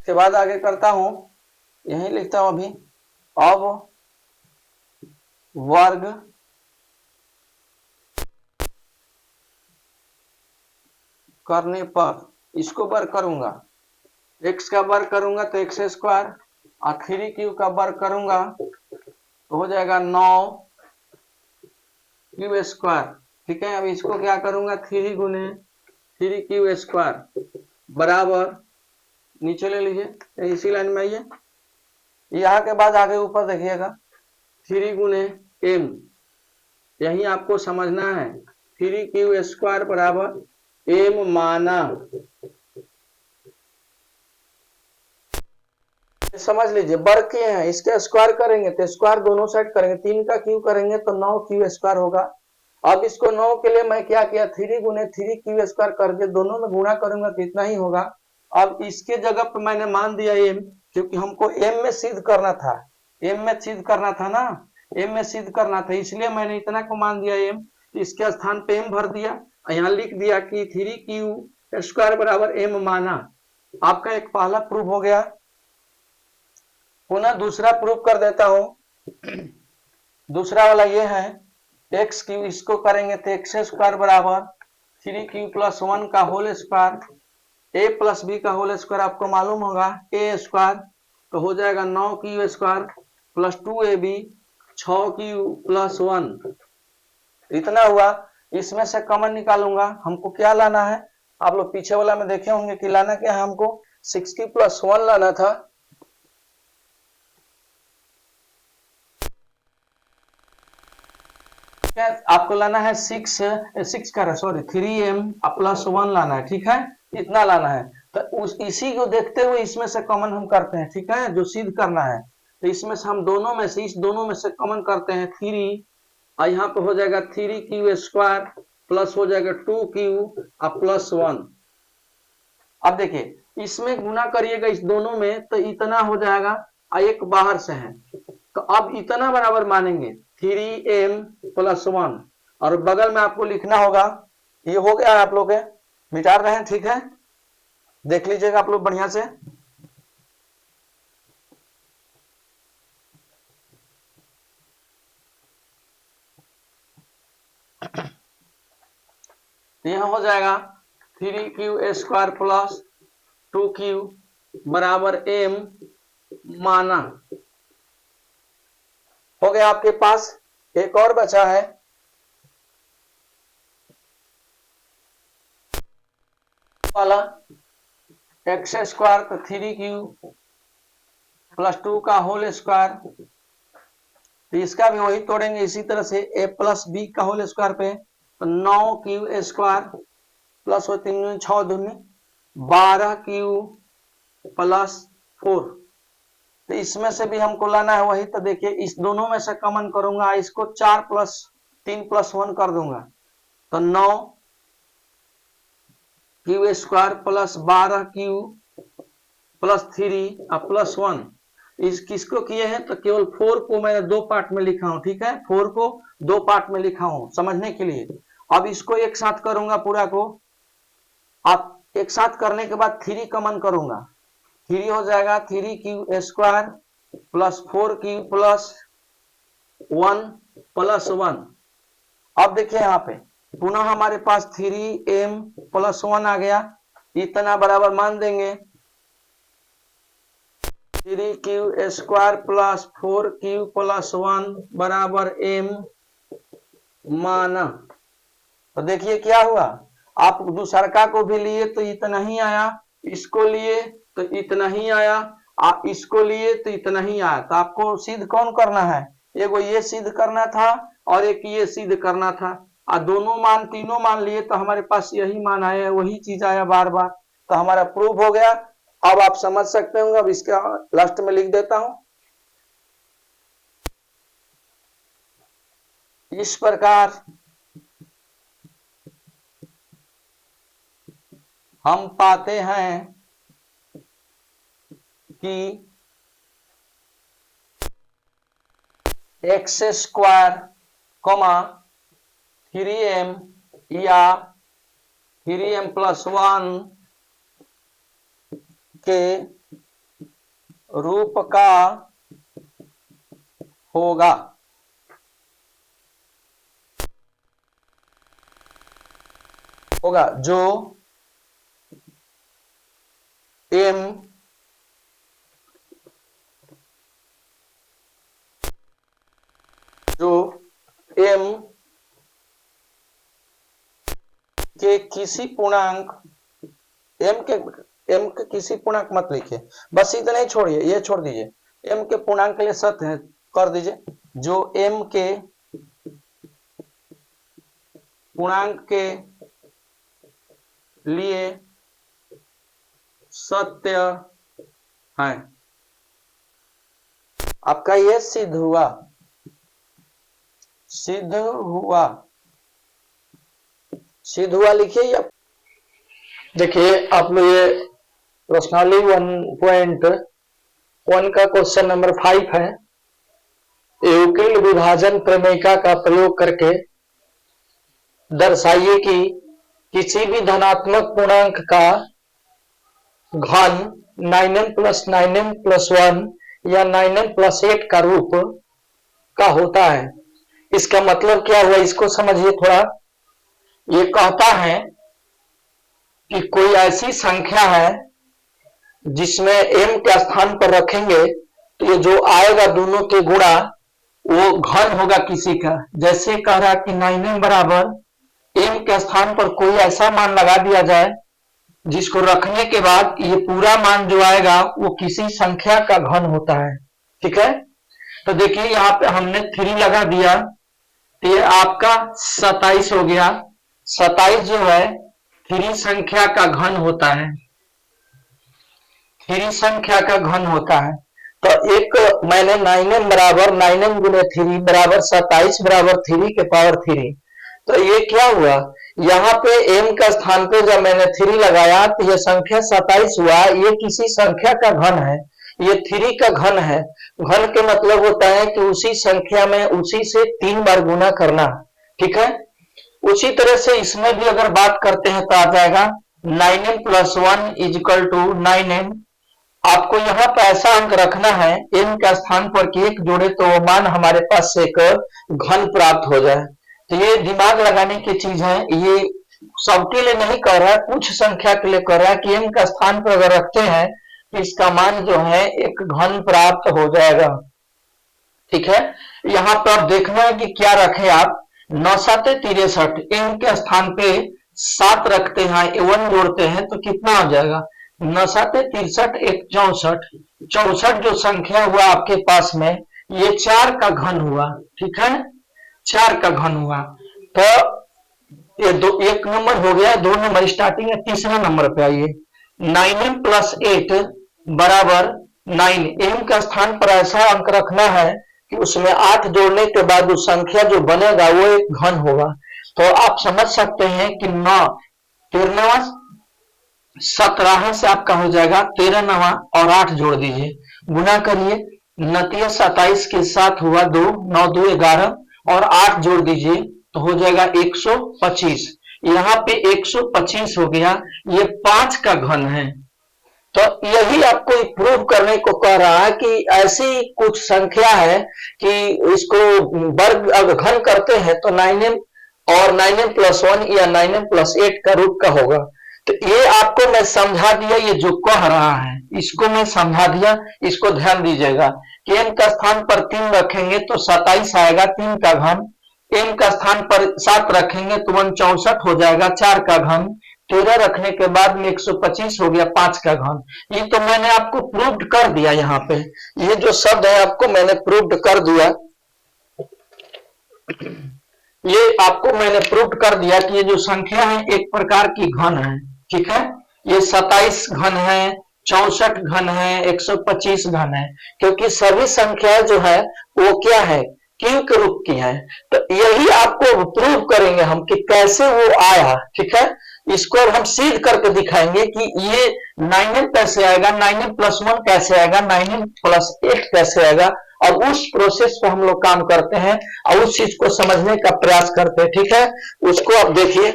के बाद आगे करता हूं, यही लिखता हूं अभी। अब वर्ग करने पर इसको वर्ग करूंगा, x का वर्ग करूंगा तो x स्क्वायर, और 3q का वर्ग करूंगा तो हो जाएगा 9q स्क्वायर। ठीक है, अब इसको क्या करूंगा 3 गुने 3q स्क्वायर बराबर, नीचे ले लीजिए इसी लाइन में आइए, यहाँ के बाद आगे ऊपर देखिएगा 3 गुने m, यही आपको समझना है। 3q स्क्वायर बराबर m माना, समझ लीजिए वर्ग किए हैं, इसके स्क्वायर करेंगे तो स्क्वायर दोनों साइड करेंगे, 3 का क्यू करेंगे तो 9q स्क्वायर होगा। अब इसको 9 के लिए मैं क्या किया, 3 गुने 3q स्क्वायर करके दोनों में गुणा करूंगा तो इतना ही होगा। अब इसके जगह पर मैंने मान दिया m, क्योंकि हमको m में सिद्ध करना था, m में सिद्ध करना था ना, m में सिद्ध करना था, इसलिए मैंने इतना को मान दिया m, इसके स्थान पे m भर दिया, यहाँ लिख दिया कि 3q स्क्वायर बराबर m माना। आपका एक पहला प्रूफ हो गया। पुनः दूसरा प्रूफ कर देता हूं। दूसरा वाला ये है एक्स क्यू, इसको करेंगे तो एक्स स्क्वायर बराबर 3q प्लस 1 का whole square, a plus B का होल स्क्वायर आपको मालूम होगा a स्क्वायर, तो हो जाएगा 9q square plus 2ab 6q plus 1, इतना हुआ। इसमें से कॉमन निकालूंगा, हमको क्या लाना है, आप लोग पीछे वाला में देखे होंगे कि लाना क्या है, हमको 6q प्लस 1 लाना था। आपको लाना है 3m प्लस 1 लाना है। ठीक है, इतना लाना है, तो इसी को देखते हुए इसमें से कॉमन हम करते हैं। ठीक है, जो सिद्ध करना है, तो इसमें से हम इस दोनों में से कॉमन करते हैं 3, और यहाँ पे हो जाएगा 3q² प्लस हो जाएगा 2q और प्लस 1। अब देखिए इसमें गुना करिएगा इस दोनों में तो इतना हो जाएगा, और एक बाहर से है तो अब इतना बराबर मानेंगे 3m प्लस 1, और बगल में आपको लिखना होगा, ये हो गया आप लोग मिटा रहे हैं, ठीक है, देख लीजिएगा आप लोग बढ़िया से। यहां हो जाएगा 3q² प्लस 2q बराबर m माना। हो गया आपके पास। एक और बचा है, वाला x² तो 3q प्लस 2 का होल स्क्वायर, तो इसका भी वही तोड़ेंगे इसी तरह से a प्लस b का होल स्क्वायर पे, तो 9q² प्लस 3 6 दूनी 12q प्लस 4। तो इसमें से भी हमको लाना है वही, तो देखिए इस दोनों में से कॉमन करूंगा, इसको 4 प्लस 3 प्लस 1 कर दूंगा, तो 9q² प्लस 12q प्लस 3 और प्लस 1। इस किसको किए हैं तो केवल 4 को मैंने 2 पार्ट में लिखा हूं, ठीक है, 4 को 2 पार्ट में लिखा हूं समझने के लिए। अब इसको एक साथ करूंगा पूरा को, अब एक साथ करने के बाद 3 कॉमन करूंगा, 3 हो जाएगा 3q² plus 4q plus 1 plus 1। अब देखिए यहाँ पे पुनः हमारे पास 3m प्लस 1 आ गया, इतना बराबर मान देंगे 3q² प्लस 4q प्लस 1 बराबर m माना। तो देखिए क्या हुआ, आप दूसरका को भी लिए तो इतना ही आया, इसको लिए तो इतना ही आया, आप इसको लिए तो इतना ही आया। तो आपको सिद्ध कौन करना है, एगो ये सिद्ध करना था और एक ये सिद्ध करना था, और दोनों मान तीनों मान लिए तो हमारे पास यही मान आया, वही चीज आया बार बार, तो हमारा प्रूफ हो गया। अब आप समझ सकते होंगे, अब इसका लास्ट में लिख देता हूं, इस प्रकार हम पाते हैं कि x² 3m या 3m प्लस 1 के रूप का होगा। जो m के किसी पूर्णांक m के किसी पूर्णांक मत लिखिए, बस इतना ही छोड़िए, ये छोड़ दीजिए, m के पूर्णांक के लिए सत्य है कर दीजिए, जो m के पूर्णांक के लिए सत्य है। आपका ये सिद्ध हुआ, सिद्ध हुआ लिखिए। या देखिए आप लोग ये प्रश्नावली 1.1 का क्वेश्चन नंबर 5 है। यूक्लिड विभाजन प्रमेयिका का प्रयोग करके दर्शाइए कि किसी भी धनात्मक पूर्णांक का घन 9m प्लस 9m प्लस 1 या 9m प्लस 8 का रूप का होता है। इसका मतलब क्या हुआ, इसको समझिए थोड़ा। ये कहता है कि कोई ऐसी संख्या है जिसमें m के स्थान पर रखेंगे तो ये जो आएगा दोनों के गुणा वो घन होगा किसी का। जैसे कह रहा कि 9m बराबर m के स्थान पर कोई ऐसा मान लगा दिया जाए जिसको रखने के बाद ये पूरा मान जो आएगा वो किसी संख्या का घन होता है, ठीक है। तो देखिए यहाँ पे हमने 3 लगा दिया तो ये आपका 27 हो गया। 27 जो है 3 संख्या का घन होता है, 3 संख्या का घन होता है। तो एक मैंने 9m बराबर 9m गुने 3 बराबर 27 बराबर 3 के पावर 3। तो ये क्या हुआ, यहाँ पे m का स्थान पे जब मैंने 3 लगाया तो ये संख्या 27 हुआ। ये किसी संख्या का घन है, ये 3 का घन है। घन के मतलब होता है कि उसी संख्या में उसी से 3 बार गुना करना, ठीक है। उसी तरह से इसमें भी अगर बात करते हैं तो आ जाएगा 9m + 1 = 9m। आपको यहाँ पर ऐसा अंक रखना है m का स्थान पर कि 1 जोड़े तो वो मान हमारे पास एक घन प्राप्त हो जाए। तो ये दिमाग लगाने की चीज है, ये सबके लिए नहीं कर रहा है, कुछ संख्या के लिए कर रहा है कि m का स्थान पर अगर रखते हैं तो इसका मान जो है एक घन प्राप्त हो जाएगा, ठीक है। यहाँ पर आप देखना है कि क्या रखे आप, 9 7 63, m के स्थान पे 7 रखते हैं, 1 जोड़ते हैं तो कितना हो जाएगा, 9 7 63 1 64। 64 जो संख्या हुआ आपके पास में ये 4 का घन हुआ, ठीक है, 4 का घन हुआ। तो ये 1 नंबर हो गया, 2 नंबर स्टार्टिंग है, तीसरा नंबर पे आइए। 9m + 8 बराबर 9। m का स्थान पर ऐसा अंक रखना है कि उसमें 8 जोड़ने के बाद उस संख्या जो बनेगा वो एक घन होगा। तो आप समझ सकते हैं कि 9 13वां 17 से आपका हो जाएगा 13वां और 8 जोड़ दीजिए, गुना करिए, 29 27 के साथ हुआ 2, 9 2 11 और 8 जोड़ दीजिए तो हो जाएगा 125। यहाँ पे 125 हो गया, ये 5 का घन है। तो यही आपको प्रूव करने को कह रहा है कि ऐसी कुछ संख्या है कि इसको वर्ग अगर घन करते हैं तो 9m और 9m + 1 या 9m + 8 का रूप का होगा। तो ये आपको मैं समझा दिया, ये जो कह रहा है इसको मैं समझा दिया, इसको ध्यान दीजिएगा कि m का स्थान पर 3 रखेंगे तो 27 आएगा, 3 का घन। m का स्थान पर 7 रखेंगे तो 64 हो जाएगा, 4 का घन। 13 रखने के बाद में 125 हो गया, 5 का घन। ये तो मैंने आपको प्रूव्ड कर दिया, यहाँ पे ये जो शब्द है आपको मैंने प्रूव्ड कर दिया, ये आपको मैंने प्रूव्ड कर दिया कि ये जो संख्या है एक प्रकार की घन है, ठीक है। ये 27 घन है, 64 घन है, 125 घन है, क्योंकि सभी संख्या जो है वो क्या है, क्यू के रूप की है। तो यही आपको प्रूव करेंगे हम कि कैसे वो आया, ठीक है। इसको अब हम सिद्ध करके दिखाएंगे कि ये 9m कैसे आएगा, 9m + 1 कैसे आएगा, 9m + 8 कैसे आएगा। और उस प्रोसेस पे हम लोग काम करते हैं और उस चीज को समझने का प्रयास करते हैं, ठीक है। उसको आप देखिए,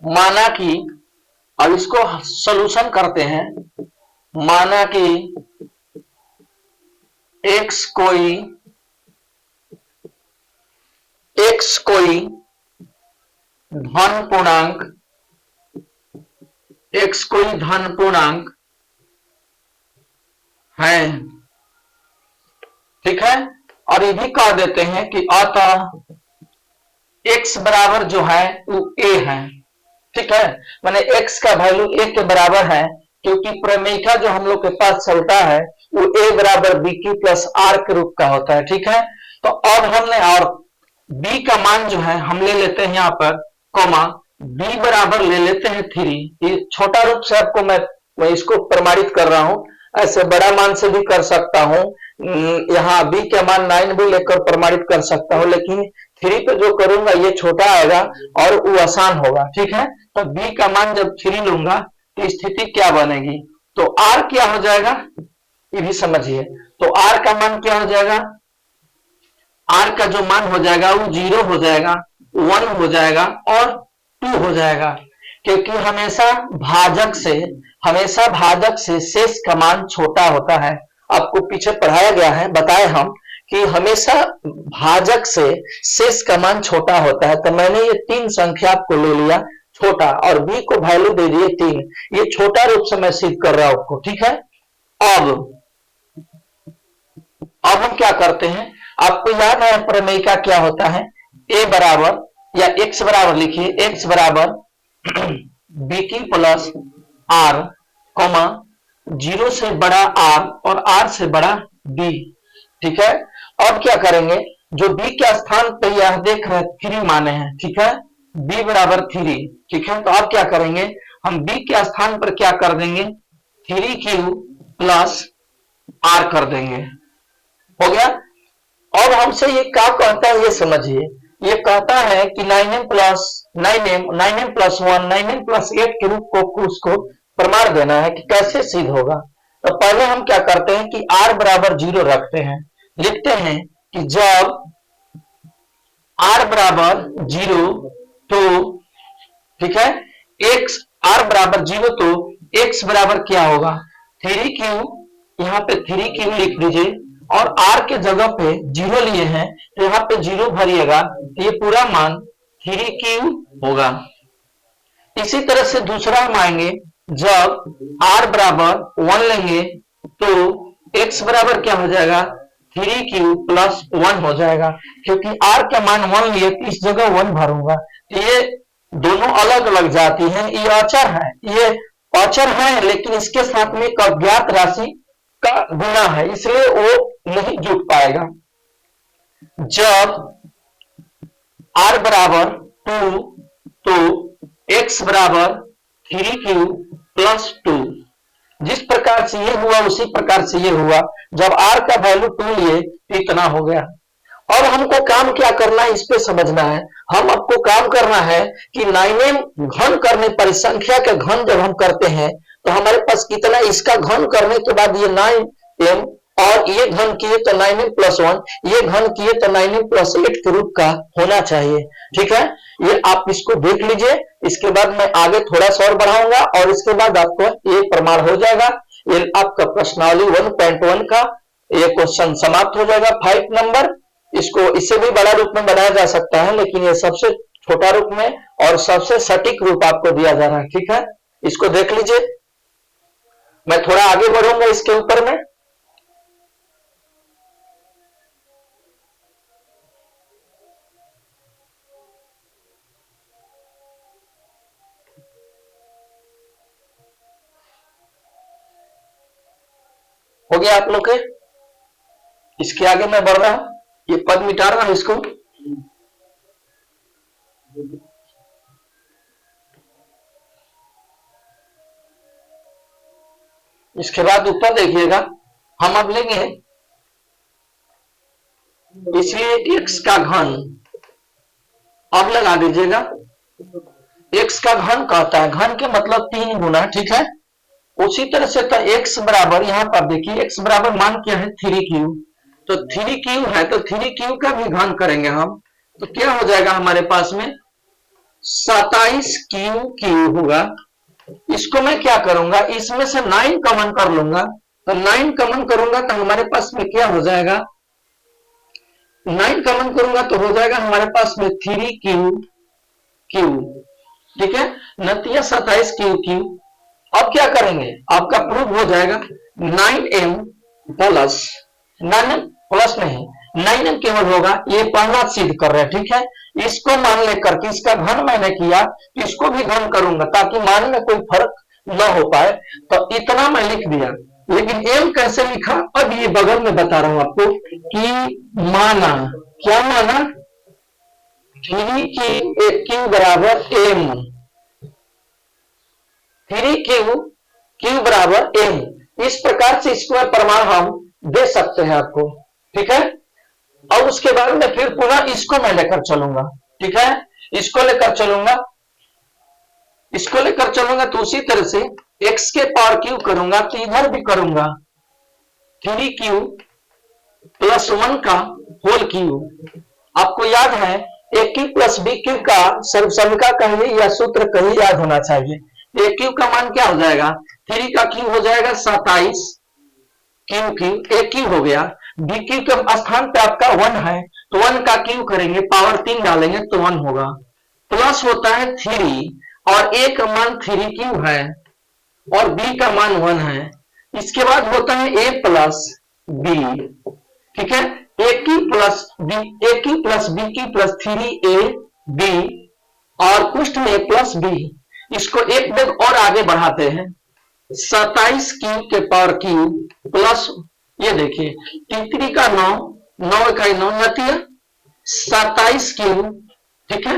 माना कि अब इसको सॉल्यूशन करते हैं। माना कि x कोई धन पूर्णांक, x कोई धन पूर्णांक है, ठीक है। और ये भी कह देते हैं कि अतः x बराबर जो है वो a है, ठीक है। माने x का वैल्यू a के बराबर है, क्योंकि प्रमेयिका जो हम लोग के पास चलता है वो a = bq + r के रूप का होता है, ठीक है। तो अब हमने और b का मान जो है हम ले लेते हैं यहाँ पर, कॉमा b बराबर ले लेते हैं 3। ये छोटा रूप से आपको मैं इसको प्रमाणित कर रहा हूं, ऐसे बड़ा मान से भी कर सकता हूं, यहाँ b का मान 9 भी लेकर प्रमाणित कर सकता हूं, लेकिन 3 पे जो करूंगा ये छोटा आएगा और वो आसान होगा, ठीक है। तो b का मान जब 3 लूंगा तो स्थिति क्या बनेगी, तो r क्या हो जाएगा ये भी समझिए। तो r का मान क्या हो जाएगा, r का जो मान हो जाएगा वो 0 हो जाएगा, 1 हो जाएगा और 2 हो जाएगा, क्योंकि हमेशा भाजक से शेष का मान छोटा होता है। आपको पीछे पढ़ाया गया है, बताए हम कि हमेशा भाजक से शेष का मान छोटा होता है। तो मैंने ये 3 संख्या आपको ले लिया छोटा और b को वैल्यू दे दिए 3, ये छोटा रूप से मैं सिद्ध कर रहा हूं आपको, ठीक है। अब हम क्या करते हैं, आपको याद है प्रमेयिका क्या होता है, a बराबर या x बराबर लिखिए, x बराबर bq + r, 0 से बड़ा r और r से बड़ा b, ठीक है। अब क्या करेंगे, जो b के स्थान पे यह देख रहे 3 माने हैं, ठीक है, b बराबर 3, ठीक है। तो अब क्या करेंगे, हम b के स्थान पर क्या कर देंगे, 3q प्लस r कर देंगे, हो गया। अब हमसे ये क्या कहता है ये समझिए, ये कहता है कि 9m plus 9m 9m plus 1 9m plus 8 के रूप को उसको प्रमाण देना है कि कैसे सिद्ध होगा। तो पहले हम क्या करते हैं कि r बराबर 0 रखते हैं, लिखते हैं कि जब r बराबर 0 तो ठीक है, x r बराबर 0 तो x बराबर क्या होगा 3q, यहाँ पे 3q लिख दीजिए और r के जगह पे 0 लिए हैं तो यहाँ पे 0 भरिएगा तो ये पूरा मान 3q होगा। इसी तरह से दूसरा हम आएंगे, जब r बराबर 1 लेंगे तो x बराबर क्या हो जाएगा 3q प्लस 1 हो जाएगा, क्योंकि r का मान 1 लिए तो इस जगह 1 भरूंगा। ये दोनों अलग अलग जाती हैं, ये अचर है, ये अचर है लेकिन इसके साथ में एक अज्ञात राशि का गुणा है, इसलिए वो नहीं जुट पाएगा। जब r बराबर 2 तो x बराबर 3q प्लस 2, जिस प्रकार से ये हुआ उसी प्रकार से ये हुआ। जब r का वैल्यू 2 लिए तो इतना हो गया। और हमको काम क्या करना है इस पे समझना है, हम आपको काम करना है कि 9m घन करने पर संख्या के घन जब हम करते हैं तो हमारे पास कितना, इसका घन करने के बाद ये 9m और ये घन किए तो 9m प्लस 1, ये घन किए तो 9m प्लस 8 के रूप का होना चाहिए, ठीक है। ये आप इसको देख लीजिए, इसके बाद मैं आगे थोड़ा सा और बढ़ाऊंगा और इसके बाद आपको ये प्रमाण हो जाएगा। ये आपका प्रश्नावली 1.1 का ये क्वेश्चन समाप्त हो जाएगा 5 नंबर। इसको इससे भी बड़ा रूप में बनाया जा सकता है, लेकिन ये सबसे छोटा रूप में और सबसे सटीक रूप आपको दिया जा रहा है, ठीक है। इसको देख लीजिए, मैं थोड़ा आगे बढ़ूंगा इसके ऊपर में। हो गया आप लोग के, इसके आगे मैं बढ़ रहा हूं, ये पद मिटा रहा हूं इसको। इसके बाद ऊपर देखिएगा, हम अब लेंगे इसलिए x का घन, अब लगा दीजिएगा x का घन कहता है, घन के मतलब 3 गुना, ठीक है। उसी तरह से तो x बराबर, यहां पर देखिए x बराबर मान क्या है 3q, तो 3q है तो 3q का भी घन करेंगे हम, तो क्या हो जाएगा हमारे पास में 27q होगा। इसको मैं क्या करूंगा, इसमें से 9 कॉमन कर लूंगा, तो 9 कॉमन करूंगा तो हमारे पास में क्या हो जाएगा, 9 कॉमन करूंगा तो हो जाएगा हमारे पास में 3q, ठीक है, नतिया 27q। अब क्या करेंगे, आपका प्रूफ हो जाएगा 9m प्लस 9m प्लस नहीं 9m केवल होगा, ये पहला सिद्ध कर रहे हैं, ठीक है। इसको मान लेकर के इसका घन मैंने किया, इसको भी घन करूंगा ताकि मान में कोई फर्क न हो पाए, तो इतना मैं लिख दिया। लेकिन m कैसे लिखा, अब ये बगल में बता रहा हूं आपको कि माना, क्या माना 3q बराबर m, 3q बराबर m, इस प्रकार से इसको प्रमाण हम दे सकते हैं आपको, ठीक है। और उसके बाद में फिर पुनः इसको मैं लेकर चलूंगा, ठीक है, इसको लेकर चलूंगा, इसको लेकर चलूंगा तो उसी तरह से x के पावर क्यू करूंगा तो इधर भी करूंगा 3q प्लस 1 का होल क्यू। आपको याद है aq प्लस bq का सर्वसमीका कहिए या सूत्र कहिए, याद होना चाहिए। aq का मान क्या हो जाएगा, 3 का क्यू हो जाएगा 27 q, aq हो गया, bq के स्थान पे आपका 1 है तो 1 का क्यू करेंगे, पावर 3 डालेंगे तो 1 होगा, प्लस होता है 3 और a का मान 3q है और b का मान 1 है। इसके बाद होता है a प्लस b, ठीक है, aq plus bq plus 3ab और कुष्ठ में प्लस b। इसको एक बेग और आगे बढ़ाते हैं, 27q के पावर q प्लस, ये देखिए 3 का 9, 9 का 9 नतिया 27 क्यू, ठीक है।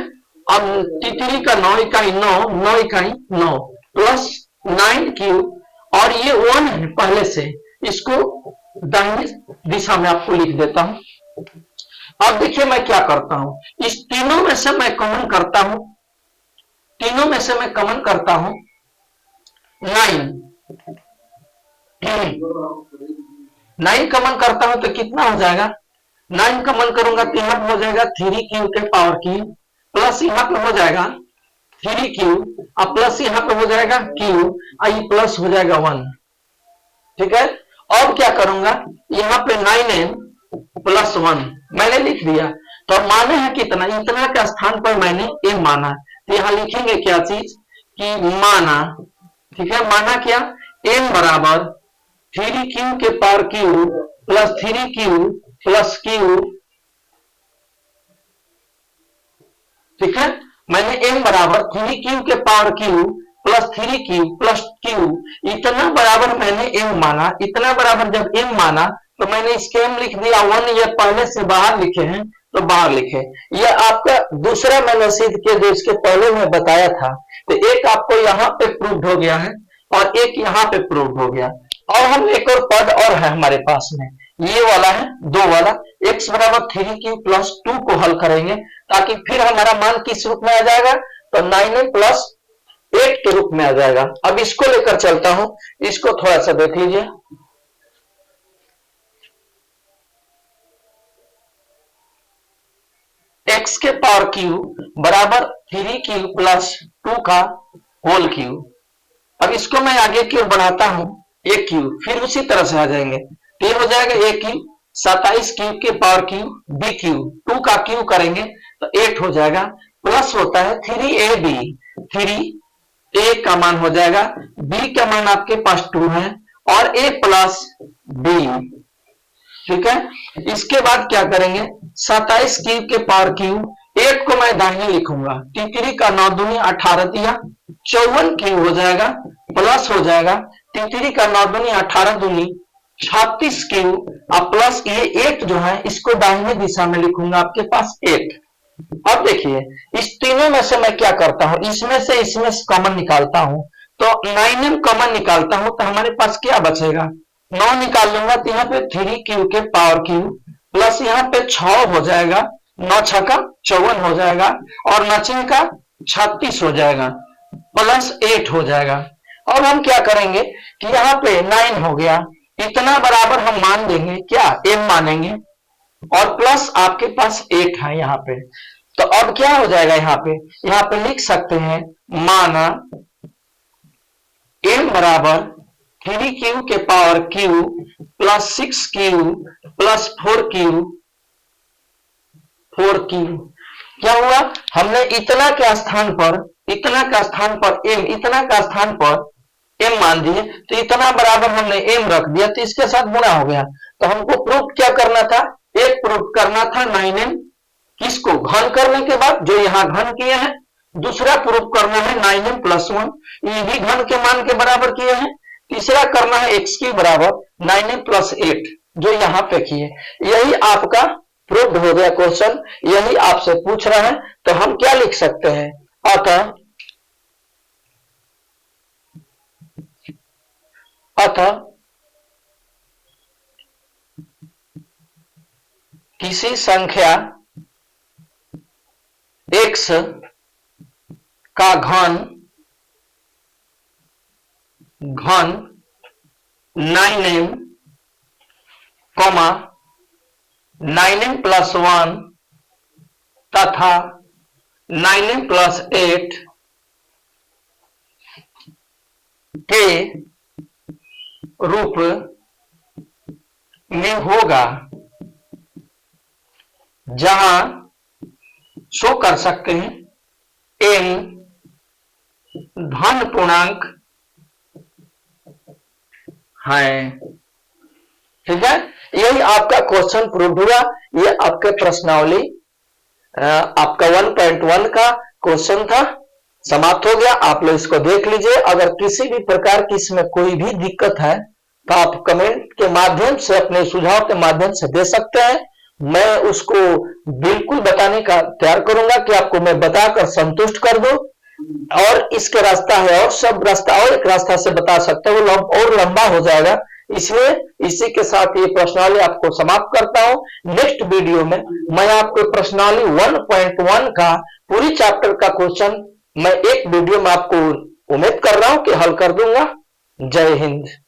अब तितली का 9 इकाई 9 इकाई 9 प्लस 9 क्यू, और ये 1 है पहले से, इसको दाहिने दिशा में आपको लिख देता हूं। अब देखिए मैं क्या करता हूं, इस तीनों में से मैं कॉमन करता हूं, तीनों में से मैं कॉमन करता हूं 9 कॉमन करता हूं तो कितना हो जाएगा, 9 कॉमन करूंगा तो यहां पर हो जाएगा 3 क्यू के पावर क्यू, प्लस यहां पर हो जाएगा 3 क्यू, अब प्लस यहां पे हो जाएगा क्यू, आई प्लस हो जाएगा 1, ठीक है। अब क्या करूंगा, यहां पे 9n प्लस 1 मैंने लिख दिया, तो माने है कितना, इतना के स्थान पर मैंने m माना, तो यहां लिखेंगे क्या चीज कि माना, ठीक है। माना क्या, m बराबर 3q के power q plus 3q plus q, ठीक है। मैंने m बराबर 3q के power q plus 3q plus q, इतना बराबर मैंने m माना, इतना बराबर जब m माना तो मैंने इसके m लिख दिया 1, ये पहले से बाहर लिखे हैं तो बाहर लिखे। ये आपका दूसरा मैंने सिद्ध किया जो इसके पहले मैं बताया था, तो एक आपको यहाँ पे प्रूव हो गया है और एक यहाँ पे प्रूव हो गया। और हम एक और पद और है हमारे पास में, ये वाला है 2 वाला, x बराबर 3q प्लस 2 को हल करेंगे ताकि फिर हमारा मान किस रूप में आ जाएगा, तो 9n प्लस 8 के रूप में आ जाएगा। अब इसको लेकर चलता हूं, इसको थोड़ा सा देख लीजिए। x के पावर q बराबर 3q प्लस 2 का होल q। अब इसको मैं आगे की ओर बढ़ाता हूं, एक q, फिर उसी तरह से आ जाएंगे, तो ये हो जाएगा एक q, 27 q के पावर q bq, 2 का q करेंगे तो 8 हो जाएगा, प्लस होता है 3ab, 3a का मान हो जाएगा, b का मान आपके पास 2 है और a प्लस b, ठीक है। इसके बाद क्या करेंगे, 27 q के पावर q, 8 को मैं दाहिने लिखूंगा, तितली का 9 दूनी 18 दिया, 54 q हो जाएगा, प्लस हो जाएगा तितली का 9 दूनी 18 दूनी 36 q, अब प्लस ये 8 जो है इसको दाहिने दिशा में लिखूंगा, आपके पास 8। अब देखिए इस तीनों में से मैं क्या करता हूं, इसमें से कॉमन निकालता हूं, तो 9m कॉमन निकालता हूं तो हमारे पास क्या बचेगा, 9 निकाल लूंगा तो यहाँ पे 3q के पावर q प्लस यहाँ पे 6 हो जाएगा, 9 छक्का 54 हो जाएगा और 9 का 36 हो जाएगा, प्लस 8 हो जाएगा। अब हम क्या करेंगे कि यहाँ पे 9 हो गया, इतना बराबर हम मान देंगे क्या, m मानेंगे, और प्लस आपके पास 8 है यहाँ पे, तो अब क्या हो जाएगा, यहाँ पे लिख सकते हैं माना m बराबर 3q के power q plus 6q plus 4q। क्या हुआ, हमने इतना के स्थान पर m, इतना का स्थान पर m मान दिए, तो इतना बराबर हमने m रख दिया, तो इसके साथ गुणा हो गया। तो हमको प्रूफ क्या करना था, एक प्रूफ करना था 9m, किसको घन करने के बाद जो यहाँ घन किए हैं, दूसरा प्रूफ करना है 9m प्लस 1, ये भी घन के मान के बराबर किए हैं, तीसरा करना है x की बराबर 9m प्लस 8 जो यहाँ पे किए। यही आपका प्रूफ हो गया क्वेश्चन, यही आपसे पूछ रहा है, तो हम क्या लिख सकते हैं, अतः किसी संख्या x का घन 9m, 9m प्लस 1 तथा 9m प्लस 8 के रूप में होगा, जहां शो कर सकते हैं n धन पूर्णांक है, ठीक है। यही आपका क्वेश्चन प्रूव हुआ, ये आपके प्रश्नावली आपका 1.1 का क्वेश्चन था, समाप्त हो गया। आप लोग इसको देख लीजिए, अगर किसी भी प्रकार की इसमें कोई भी दिक्कत है तो आप कमेंट के माध्यम से, अपने सुझाव के माध्यम से दे सकते हैं। मैं उसको बिल्कुल बताने का तैयार करूंगा कि आपको मैं बताकर संतुष्ट कर दूं। और इसके रास्ता है और सब रास्ता और एक रास्ता से बता सकते हैं, वो और लंबा हो जाएगा। इसलिए इसी के साथ ये प्रश्नावली आपको समाप्त करता हूं। नेक्स्ट वीडियो में मैं आपको प्रश्नावली 1.1 का पूरी चैप्टर का क्वेश्चन मैं एक वीडियो में आपको उम्मीद कर रहा हूं कि हल कर दूंगा। जय हिंद।